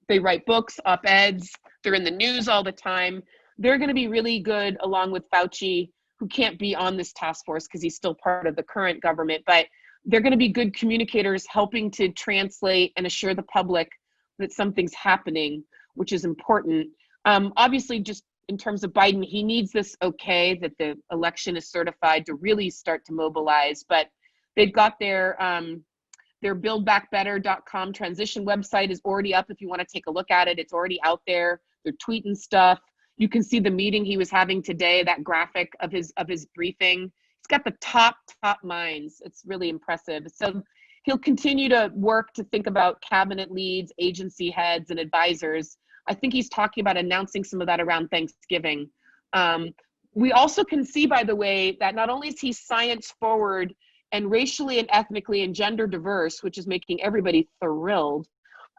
They write books, op-eds, they're in the news all the time. They're going to be really good, along with Fauci, who can't be on this task force because he's still part of the current government, but they're going to be good communicators, helping to translate and assure the public that something's happening, which is important. Obviously, just in terms of Biden, he needs this okay that the election is certified to really start to mobilize, but they've got their buildbackbetter.com transition website is already up if you want to take a look at it. It's already out there. They're tweeting stuff. You can see the meeting he was having today, that graphic of his briefing. He's got the top minds. It's really impressive. So he'll continue to work to think about cabinet leads, agency heads, and advisors. I think he's talking about announcing some of that around Thanksgiving. We also can see, by the way, that not only is he science forward and racially and ethnically and gender diverse, which is making everybody thrilled,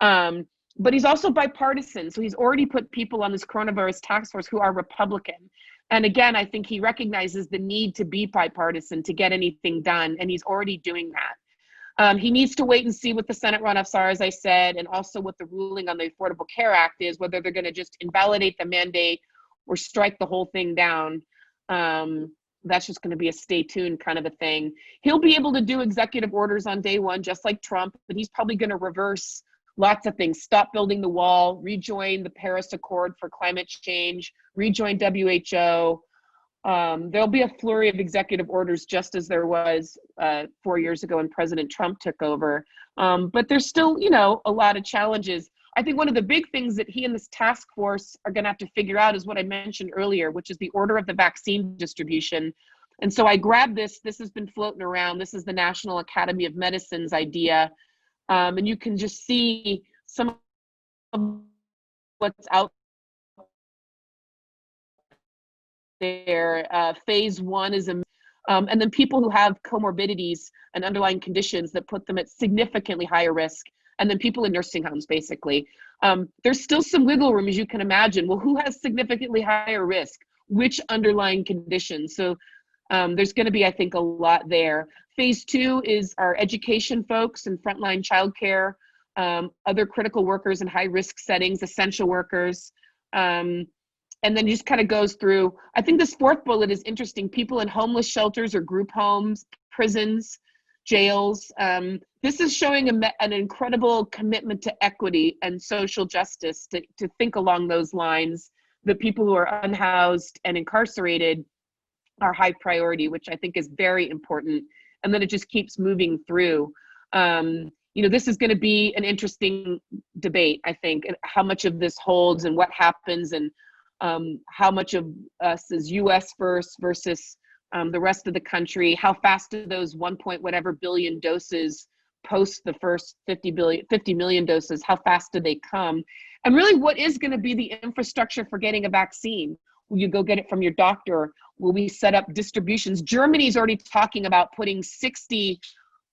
but he's also bipartisan. So he's already put people on this coronavirus task force who are Republican. And again, I think he recognizes the need to be bipartisan to get anything done, and he's already doing that. He needs to wait and see what the Senate runoffs are, as I said, and also what the ruling on the Affordable Care Act is, whether they're going to just invalidate the mandate or strike the whole thing down. That's just going to be a stay tuned kind of a thing. He'll be able to do executive orders on day one, just like Trump, but he's probably going to reverse lots of things. Stop building the wall, rejoin the Paris Accord for climate change, rejoin WHO. There'll be a flurry of executive orders, just as there was 4 years ago when President Trump took over. But there's still, a lot of challenges. I think one of the big things that he and this task force are going to have to figure out is what I mentioned earlier, which is the order of the vaccine distribution. And so I grabbed this. This has been floating around. This is the National Academy of Medicine's idea. And you can just see some of what's out there. Phase one is and then people who have comorbidities and underlying conditions that put them at significantly higher risk, and then people in nursing homes, basically. There's still some wiggle room, as you can imagine. Well, who has significantly higher risk? Which underlying conditions? So there's going to be, I think, a lot there. Phase two is our education folks and frontline childcare, other critical workers in high risk settings, essential workers. And then just kind of goes through. I think this fourth bullet is interesting. People in homeless shelters or group homes, prisons, jails. This is showing an incredible commitment to equity and social justice, to think along those lines. The people who are unhoused and incarcerated are high priority, which I think is very important. And then it just keeps moving through. This is going to be an interesting debate, I think, and how much of this holds and what happens, and how much of us is US first versus the rest of the country. How fast do those 1 point whatever billion doses post the first 50 million doses, how fast do they come? And really, what is going to be the infrastructure for getting a vaccine? Will you go get it from your doctor? Will we set up distributions? Germany's already talking about putting 60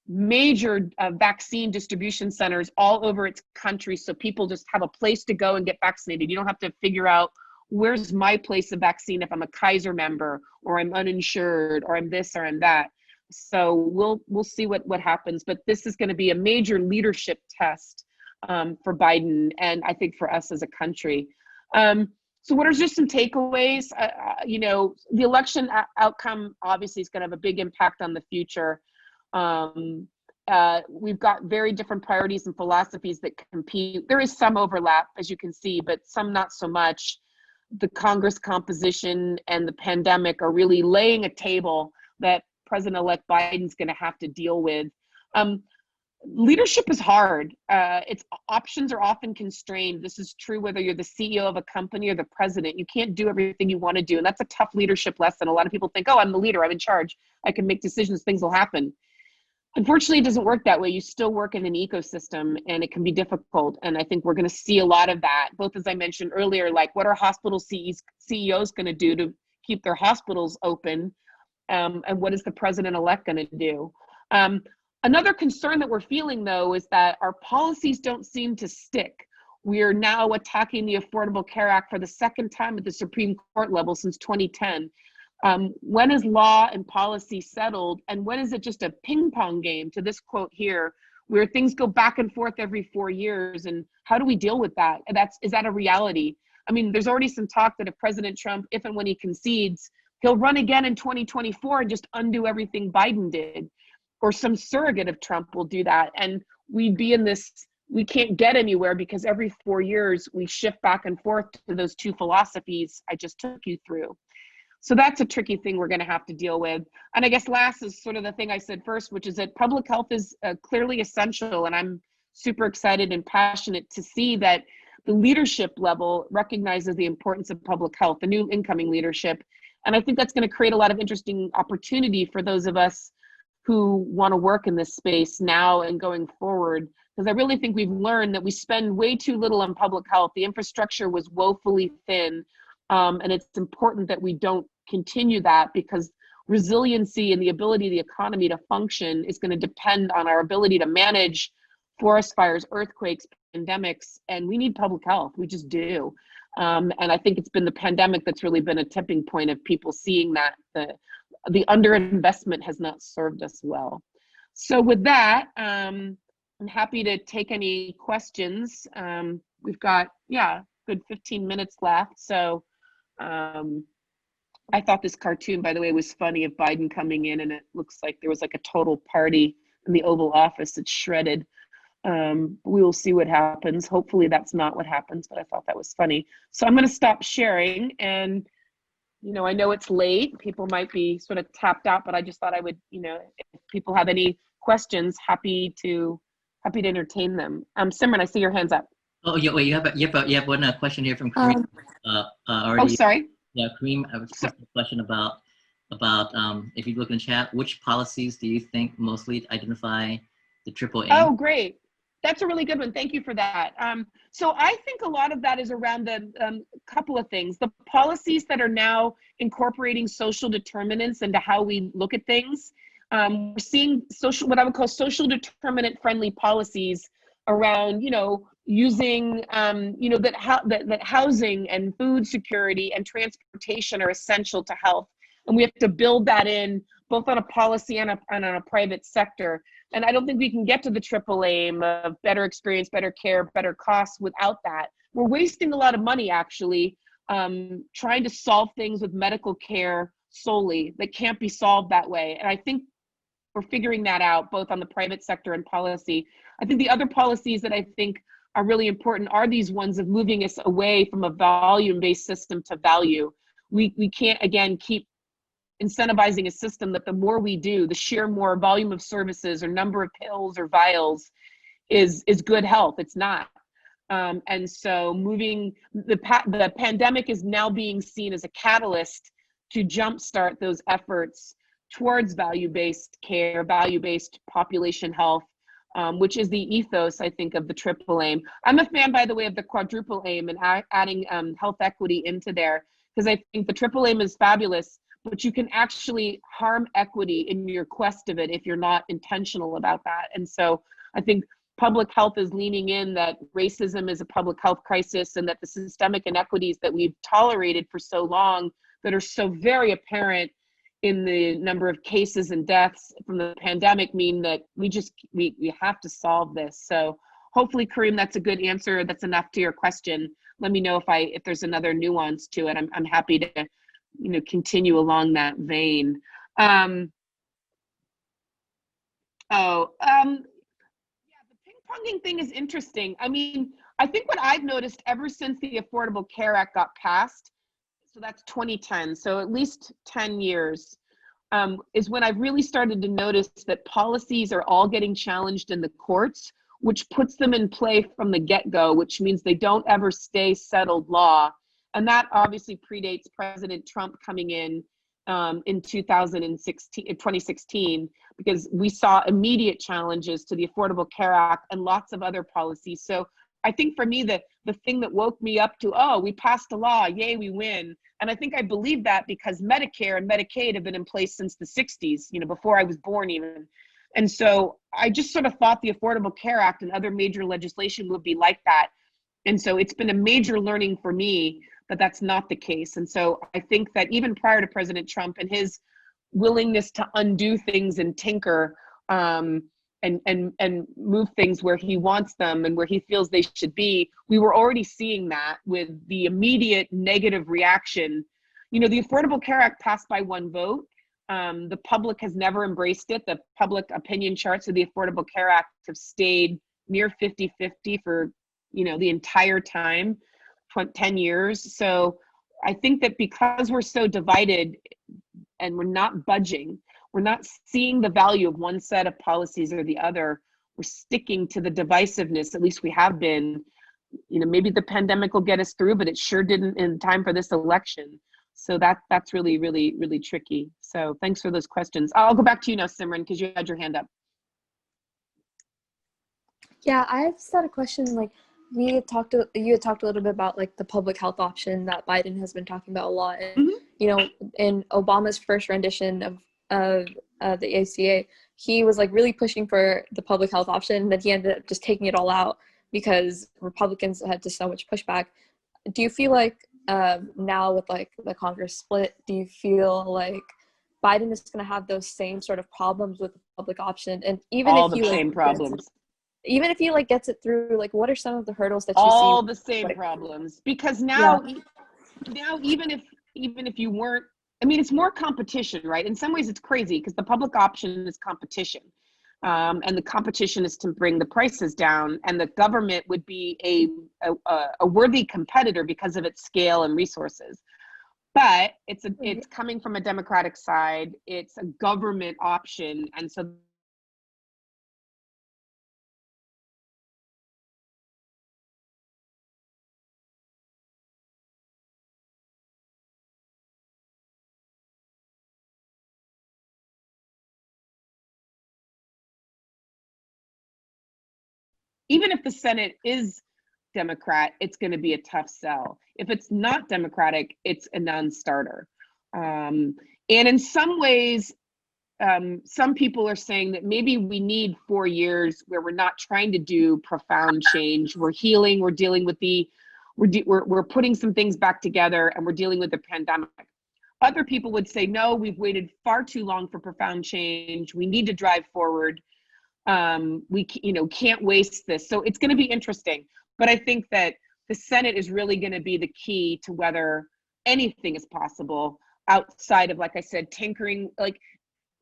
major vaccine distribution centers all over its country, so people just have a place to go and get vaccinated. You don't have to figure out, where's my place of vaccine if I'm a Kaiser member, or I'm uninsured, or I'm this, or I'm that. So we'll see what happens, but this is going to be a major leadership test for Biden, and I think for us as a country. So what are just some takeaways? The election outcome obviously is going to have a big impact on the future. We've got very different priorities and philosophies that compete. There is some overlap, as you can see, but some not so much. The Congress composition and the pandemic are really laying a table that President-elect Biden's going to have to deal with. Leadership is hard. Its options are often constrained. This is true whether you're the CEO of a company or the president. You can't do everything you want to do, and that's a tough leadership lesson. A lot of people think, oh, I'm the leader, I'm in charge, I can make decisions, things will happen. Unfortunately, it doesn't work that way. You still work in an ecosystem, and it can be difficult. And I think we're going to see a lot of that, both as I mentioned earlier, like what are hospital CEOs going to do to keep their hospitals open, and what is the president-elect going to do? Another concern that we're feeling, though, is that our policies don't seem to stick. We are now attacking the Affordable Care Act for the second time at the Supreme Court level since 2010. When is law and policy settled, and when is it just a ping pong game, to this quote here, where things go back and forth every 4 years, and how do we deal with that? And is that a reality? I mean, there's already some talk that if President Trump, if and when he concedes, he'll run again in 2024 and just undo everything Biden did, or some surrogate of Trump will do that. And we'd be in this, we can't get anywhere because every 4 years we shift back and forth to those two philosophies I just took you through. So that's a tricky thing we're going to have to deal with. And I guess last is sort of the thing I said first, which is that public health is clearly essential. And I'm super excited and passionate to see that the leadership level recognizes the importance of public health, the new incoming leadership. And I think that's going to create a lot of interesting opportunity for those of us who want to work in this space now and going forward. Because I really think we've learned that we spend way too little on public health. The infrastructure was woefully thin. And it's important that we don't continue that, because resiliency and the ability of the economy to function is going to depend on our ability to manage forest fires, earthquakes, pandemics, and we need public health. We just do. And I think it's been the pandemic that's really been a tipping point of people seeing that the underinvestment has not served us well. So with that, I'm happy to take any questions. We've got, good 15 minutes left. So I thought this cartoon, by the way, was funny, of Biden coming in and it looks like there was like a total party in the Oval Office. It's shredded. We will see what happens. Hopefully that's not what happens, but I thought that was funny. So I'm going to stop sharing, and I know it's late. People might be sort of tapped out, but I just thought I would, if people have any questions, happy to entertain them. Simran, I see your hands up. Oh yeah, wait, you have one question here from Kareem. Already. Oh, sorry. Yeah, Kareem, I was just a question about if you look in chat, which policies do you think mostly identify the triple aim? Oh, great. That's a really good one. Thank you for that. So I think a lot of that is around the couple of things. The policies that are now incorporating social determinants into how we look at things. We're seeing what I would call social determinant friendly policies around, using, that housing and food security and transportation are essential to health. And we have to build that in both on a policy and on a private sector. And I don't think we can get to the triple aim of better experience, better care, better costs without that. We're wasting a lot of money, actually, trying to solve things with medical care solely that can't be solved that way. And I think we're figuring that out both on the private sector and policy. I think the other policies that I think are really important are these ones of moving us away from a volume-based system to value. We can't, again, keep incentivizing a system that the more we do, the sheer more volume of services or number of pills or vials is good health. It's not. And so moving, the pandemic is now being seen as a catalyst to jumpstart those efforts towards value-based care, value-based population health, which is the ethos, I think, of the triple aim. I'm a fan, by the way, of the quadruple aim and adding health equity into there, because I think the triple aim is fabulous, but you can actually harm equity in your quest of it if you're not intentional about that. And so I think public health is leaning in that racism is a public health crisis, and that the systemic inequities that we've tolerated for so long that are so very apparent in the number of cases and deaths from the pandemic mean that we have to solve this. So hopefully, Kareem, that's a good answer. That's enough to your question. Let me know if there's another nuance to it. I'm happy to continue along that vein. Yeah, the ping-ponging thing is interesting. I mean, I think what I've noticed ever since the Affordable Care Act got passed, so that's 2010, so at least 10 years, is when I've really started to notice that policies are all getting challenged in the courts, which puts them in play from the get-go, which means they don't ever stay settled law. And that obviously predates President Trump coming in 2016, because we saw immediate challenges to the Affordable Care Act and lots of other policies. So I think for me, the thing that woke me up to, oh, we passed a law, yay, we win. And I think I believe that because Medicare and Medicaid have been in place since the 60s, before I was born even. And so I just sort of thought the Affordable Care Act and other major legislation would be like that. And so it's been a major learning for me. but that's not the case. And so I think that even prior to President Trump and his willingness to undo things and tinker, and move things where he wants them and where he feels they should be, we were already seeing that with the immediate negative reaction. You know, the Affordable Care Act passed by one vote. The public has never embraced it. The public opinion charts of the Affordable Care Act have stayed near 50-50 for, you know, the entire time, 10 years. So I think that because we're so divided and we're not budging, we're not seeing the value of one set of policies or the other, we're sticking to the divisiveness, at least we have been. You know, maybe the pandemic will get us through, but it sure didn't in time for this election. So that's really, really, really tricky. So thanks for those questions. I'll go back to you now, Simran, because you had your hand up. Yeah, I just had a question. Like, you had talked a little bit about like the public health option that Biden has been talking about a lot. And you know, in Obama's first rendition of the ACA, he was like really pushing for the public health option, and then he ended up just taking it all out because Republicans had just so much pushback. Do you feel like now with like the Congress split, do you feel like Biden is going to have those same sort of problems with the public option? And even all if the he same problems, even if he like gets it through, like what are some of the hurdles that you all see? the same like, problems, because now even if you weren't, I mean, it's more competition, right? In some ways it's crazy because the public option is competition, and the competition is to bring the prices down, and the government would be a worthy competitor because of its scale and resources. But it's coming from a Democratic side, it's a government option, and so even if the Senate is Democrat, it's going to be a tough sell. If it's not Democratic, it's a non-starter. And in some ways, some people are saying that maybe we need 4 years where we're not trying to do profound change. We're healing. We're dealing with we're putting some things back together, and we're dealing with the pandemic. Other people would say, no, we've waited far too long for profound change. We need to drive forward. We can't waste this. So it's going to be interesting. But I think that the Senate is really going to be the key to whether anything is possible outside of, like I said, tinkering. Like,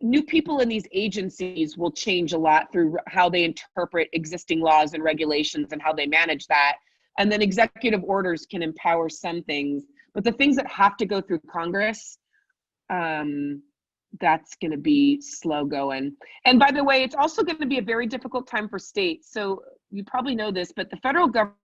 new people in these agencies will change a lot through how they interpret existing laws and regulations and how they manage that. And then executive orders can empower some things, but the things that have to go through Congress, that's going to be slow going. And by the way, it's also going to be a very difficult time for states. So you probably know this, but the federal government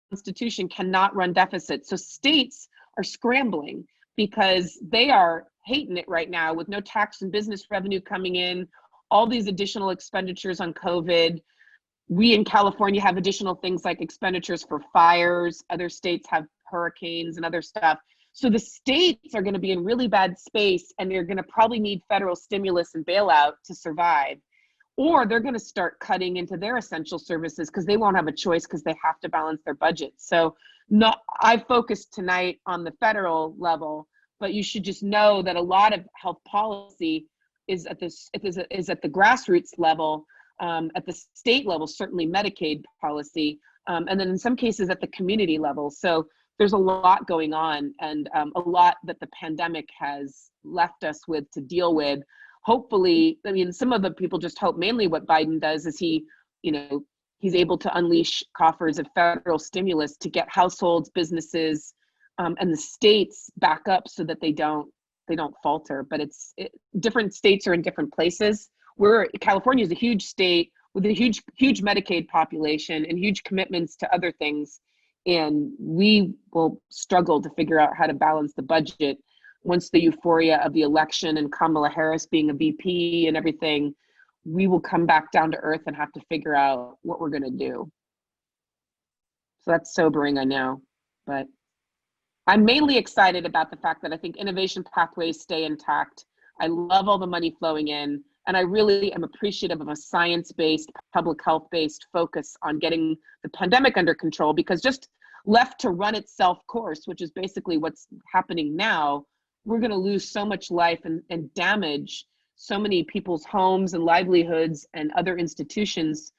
constitution cannot run deficits. So states are scrambling because they are hating it right now with no tax and business revenue coming in, all these additional expenditures on COVID. We in California have additional things like expenditures for fires. Other states have hurricanes and other stuff. So the states are going to be in really bad space, and they're going to probably need federal stimulus and bailout to survive. Or they're going to start cutting into their essential services because they won't have a choice because they have to balance their budget. So I focused tonight on the federal level, but you should just know that a lot of health policy is at the grassroots level, at the state level, certainly Medicaid policy, and then in some cases at the community level. So there's a lot going on, and a lot that the pandemic has left us with to deal with. Hopefully, I mean, some of the people just hope mainly what Biden does is he's able to unleash coffers of federal stimulus to get households, businesses, and the states back up so that they don't falter. But different states are in different places. California is a huge state with a huge Medicaid population and huge commitments to other things. And we will struggle to figure out how to balance the budget once the euphoria of the election and Kamala Harris being a VP and everything. We will come back down to earth and have to figure out what we're going to do. So that's sobering, I know, but I'm mainly excited about the fact that I think innovation pathways stay intact. I love all the money flowing in. And I really am appreciative of a science-based, public health-based focus on getting the pandemic under control, because just left to run itself course, which is basically what's happening now, we're going to lose so much life and damage so many people's homes and livelihoods and other institutions,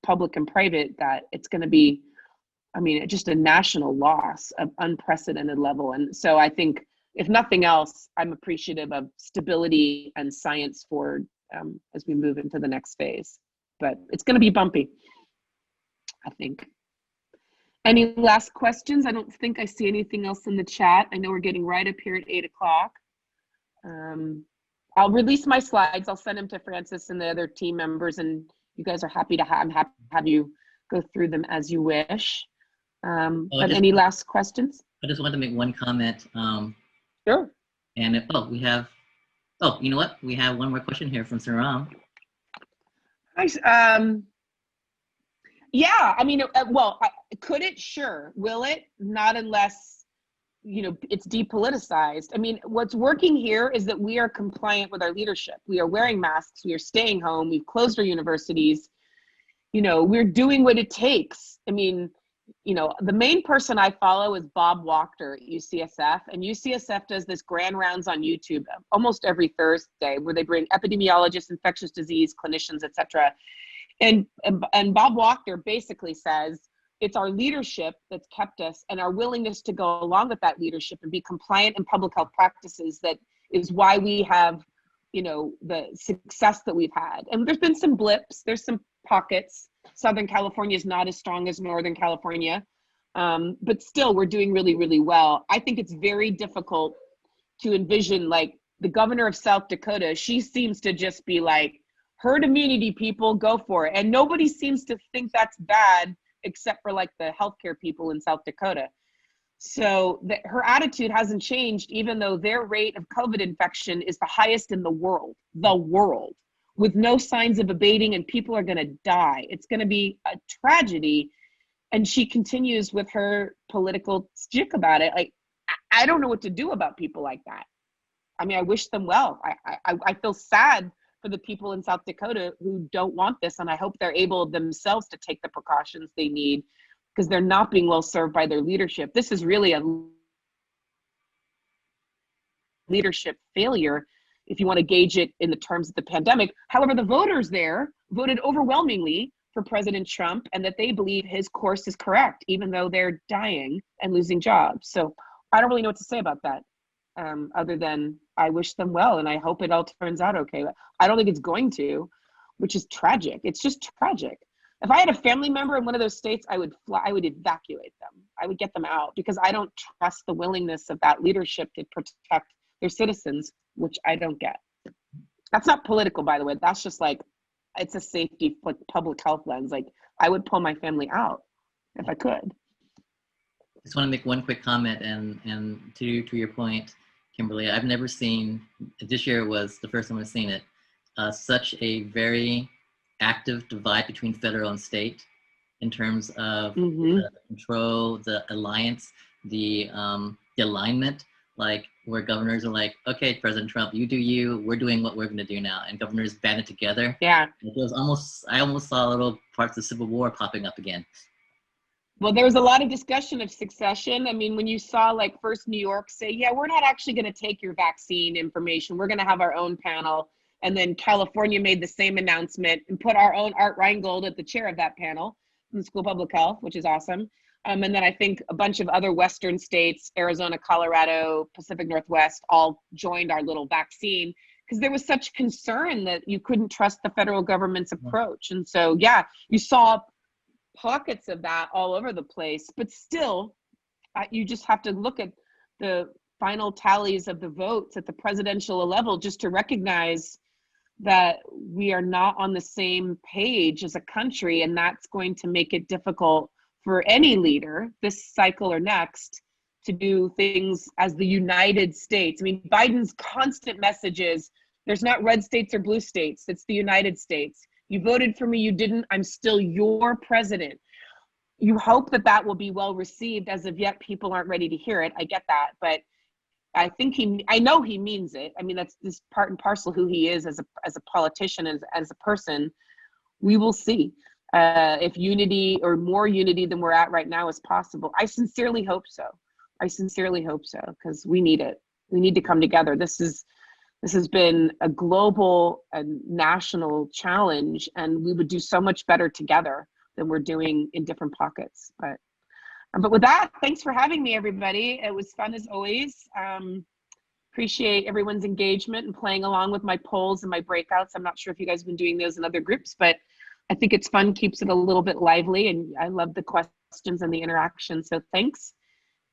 public and private, that it's going to be, I mean, just a national loss of unprecedented level. And so I think, if nothing else, I'm appreciative of stability and science for as we move into the next phase. But it's going to be bumpy, I think. Any last questions? I don't think I see anything else in the chat. I know we're getting right up here at 8 o'clock. I'll release my slides. I'll send them to Francis and the other team members, and you guys are happy to have you go through them as you wish. But any last questions? I just wanted to make one comment. Sure. And you know what? We have one more question here from Saram. Nice. Yeah, I mean, could it? Sure. Will it? Not unless, it's depoliticized. I mean, what's working here is that we are compliant with our leadership. We are wearing masks. We are staying home. We've closed our universities. We're doing what it takes. I mean, the main person I follow is Bob Wachter at UCSF, and UCSF does this grand rounds on YouTube almost every Thursday, where they bring epidemiologists, infectious disease clinicians, etc. And Bob Wachter basically says it's our leadership that's kept us, and our willingness to go along with that leadership and be compliant in public health practices that is why we have, the success that we've had. And there's been some blips, there's some pockets. Southern California is not as strong as Northern California, but still we're doing really, really well. I think it's very difficult to envision, like, the governor of South Dakota, she seems to just be like, herd immunity, people, go for it. And nobody seems to think that's bad except for like the healthcare people in South Dakota. So her attitude hasn't changed, even though their rate of COVID infection is the highest in the world, with no signs of abating, and people are going to die. It's going to be a tragedy. And she continues with her political stick about it. Like, I don't know what to do about people like that. I mean, I wish them well. I feel sad for the people in South Dakota who don't want this, and I hope they're able themselves to take the precautions they need, because they're not being well served by their leadership. This is really a leadership failure, if you want to gauge it in the terms of the pandemic. However, the voters there voted overwhelmingly for President Trump, and that they believe his course is correct, even though they're dying and losing jobs. So I don't really know what to say about that, other than I wish them well, and I hope it all turns out okay. But I don't think it's going to, which is tragic. It's just tragic. If I had a family member in one of those states, I would evacuate them. I would get them out, because I don't trust the willingness of that leadership to protect their citizens, which I don't get. That's not political, by the way. That's just like, it's a safety, like, public health lens. Like, I would pull my family out if I could. Just want to make one quick comment, and to your point, Kimberly, I've never seen, this year was the first time I've seen it, such a very active divide between federal and state in terms of the control, the alliance, the alignment, like, where governors are like, okay, President Trump, you do you, we're doing what we're going to do now, and governors banded together. Yeah. It was I almost saw little parts of Civil War popping up again. Well, there was a lot of discussion of succession. I mean, when you saw, like, first New York say, yeah, we're not actually going to take your vaccine information, we're going to have our own panel. And then California made the same announcement and put our own Art Reingold at the chair of that panel in the School of Public Health, which is awesome. And then I think a bunch of other Western states, Arizona, Colorado, Pacific Northwest, all joined our little vaccine, because there was such concern that you couldn't trust the federal government's approach. And so, yeah, you saw pockets of that all over the place, but still, you just have to look at the final tallies of the votes at the presidential level just to recognize that we are not on the same page as a country, and that's going to make it difficult for any leader, this cycle or next, to do things as the United States. I mean, Biden's constant message is, there's not red states or blue states, it's the United States. You voted for me, you didn't, I'm still your president. You hope that that will be well received. As of yet, people aren't ready to hear it. I get that, but I think I know he means it. I mean, that's this part and parcel who he is as a politician, as a person. We will see if unity or more unity than we're at right now is possible. I sincerely hope so. I sincerely hope so, because we need it. We need to come together. This has been a global and national challenge, and we would do so much better together than we're doing in different pockets. But with that, thanks for having me, everybody. It was fun as always. Appreciate everyone's engagement and playing along with my polls and my breakouts. I'm not sure if you guys have been doing those in other groups, but I think it's fun, keeps it a little bit lively, and I love the questions and the interaction. So thanks.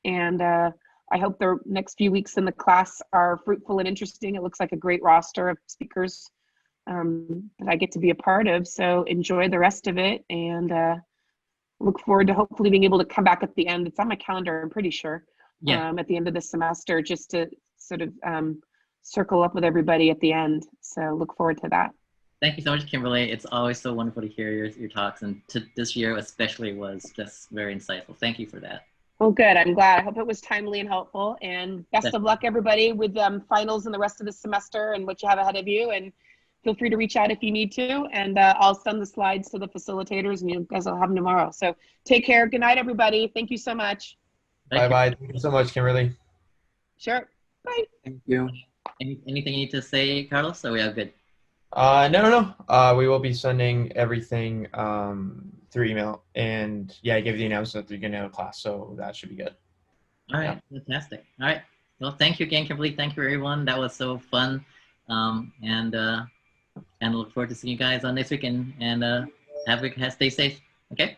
And I hope the next few weeks in the class are fruitful and interesting. It looks like a great roster of speakers that I get to be a part of. So enjoy the rest of it, and look forward to hopefully being able to come back at the end. It's on my calendar, I'm pretty sure, at the end of the semester, just to sort of circle up with everybody at the end. So look forward to that. Thank you so much, Kimberly. It's always so wonderful to hear your talks, and this year especially was just very insightful. Thank you for that. Well, good. I'm glad. I hope it was timely and helpful. And best of luck, everybody, with finals and the rest of the semester and what you have ahead of you. And feel free to reach out if you need to. And I'll send the slides to the facilitators, and you guys will have them tomorrow. So take care. Good night, everybody. Thank you so much. Bye-bye. Thank you so much, Kimberly. Sure. Bye. Thank you. Anything you need to say, Carlos? Or we are good? No. We will be sending everything through email, and I gave the announcement that you're gonna have a class, so that should be good. All right, fantastic. All right, well, thank you again, Kimberly. Thank you, everyone. That was so fun, and look forward to seeing you guys on next week, and stay safe. Okay.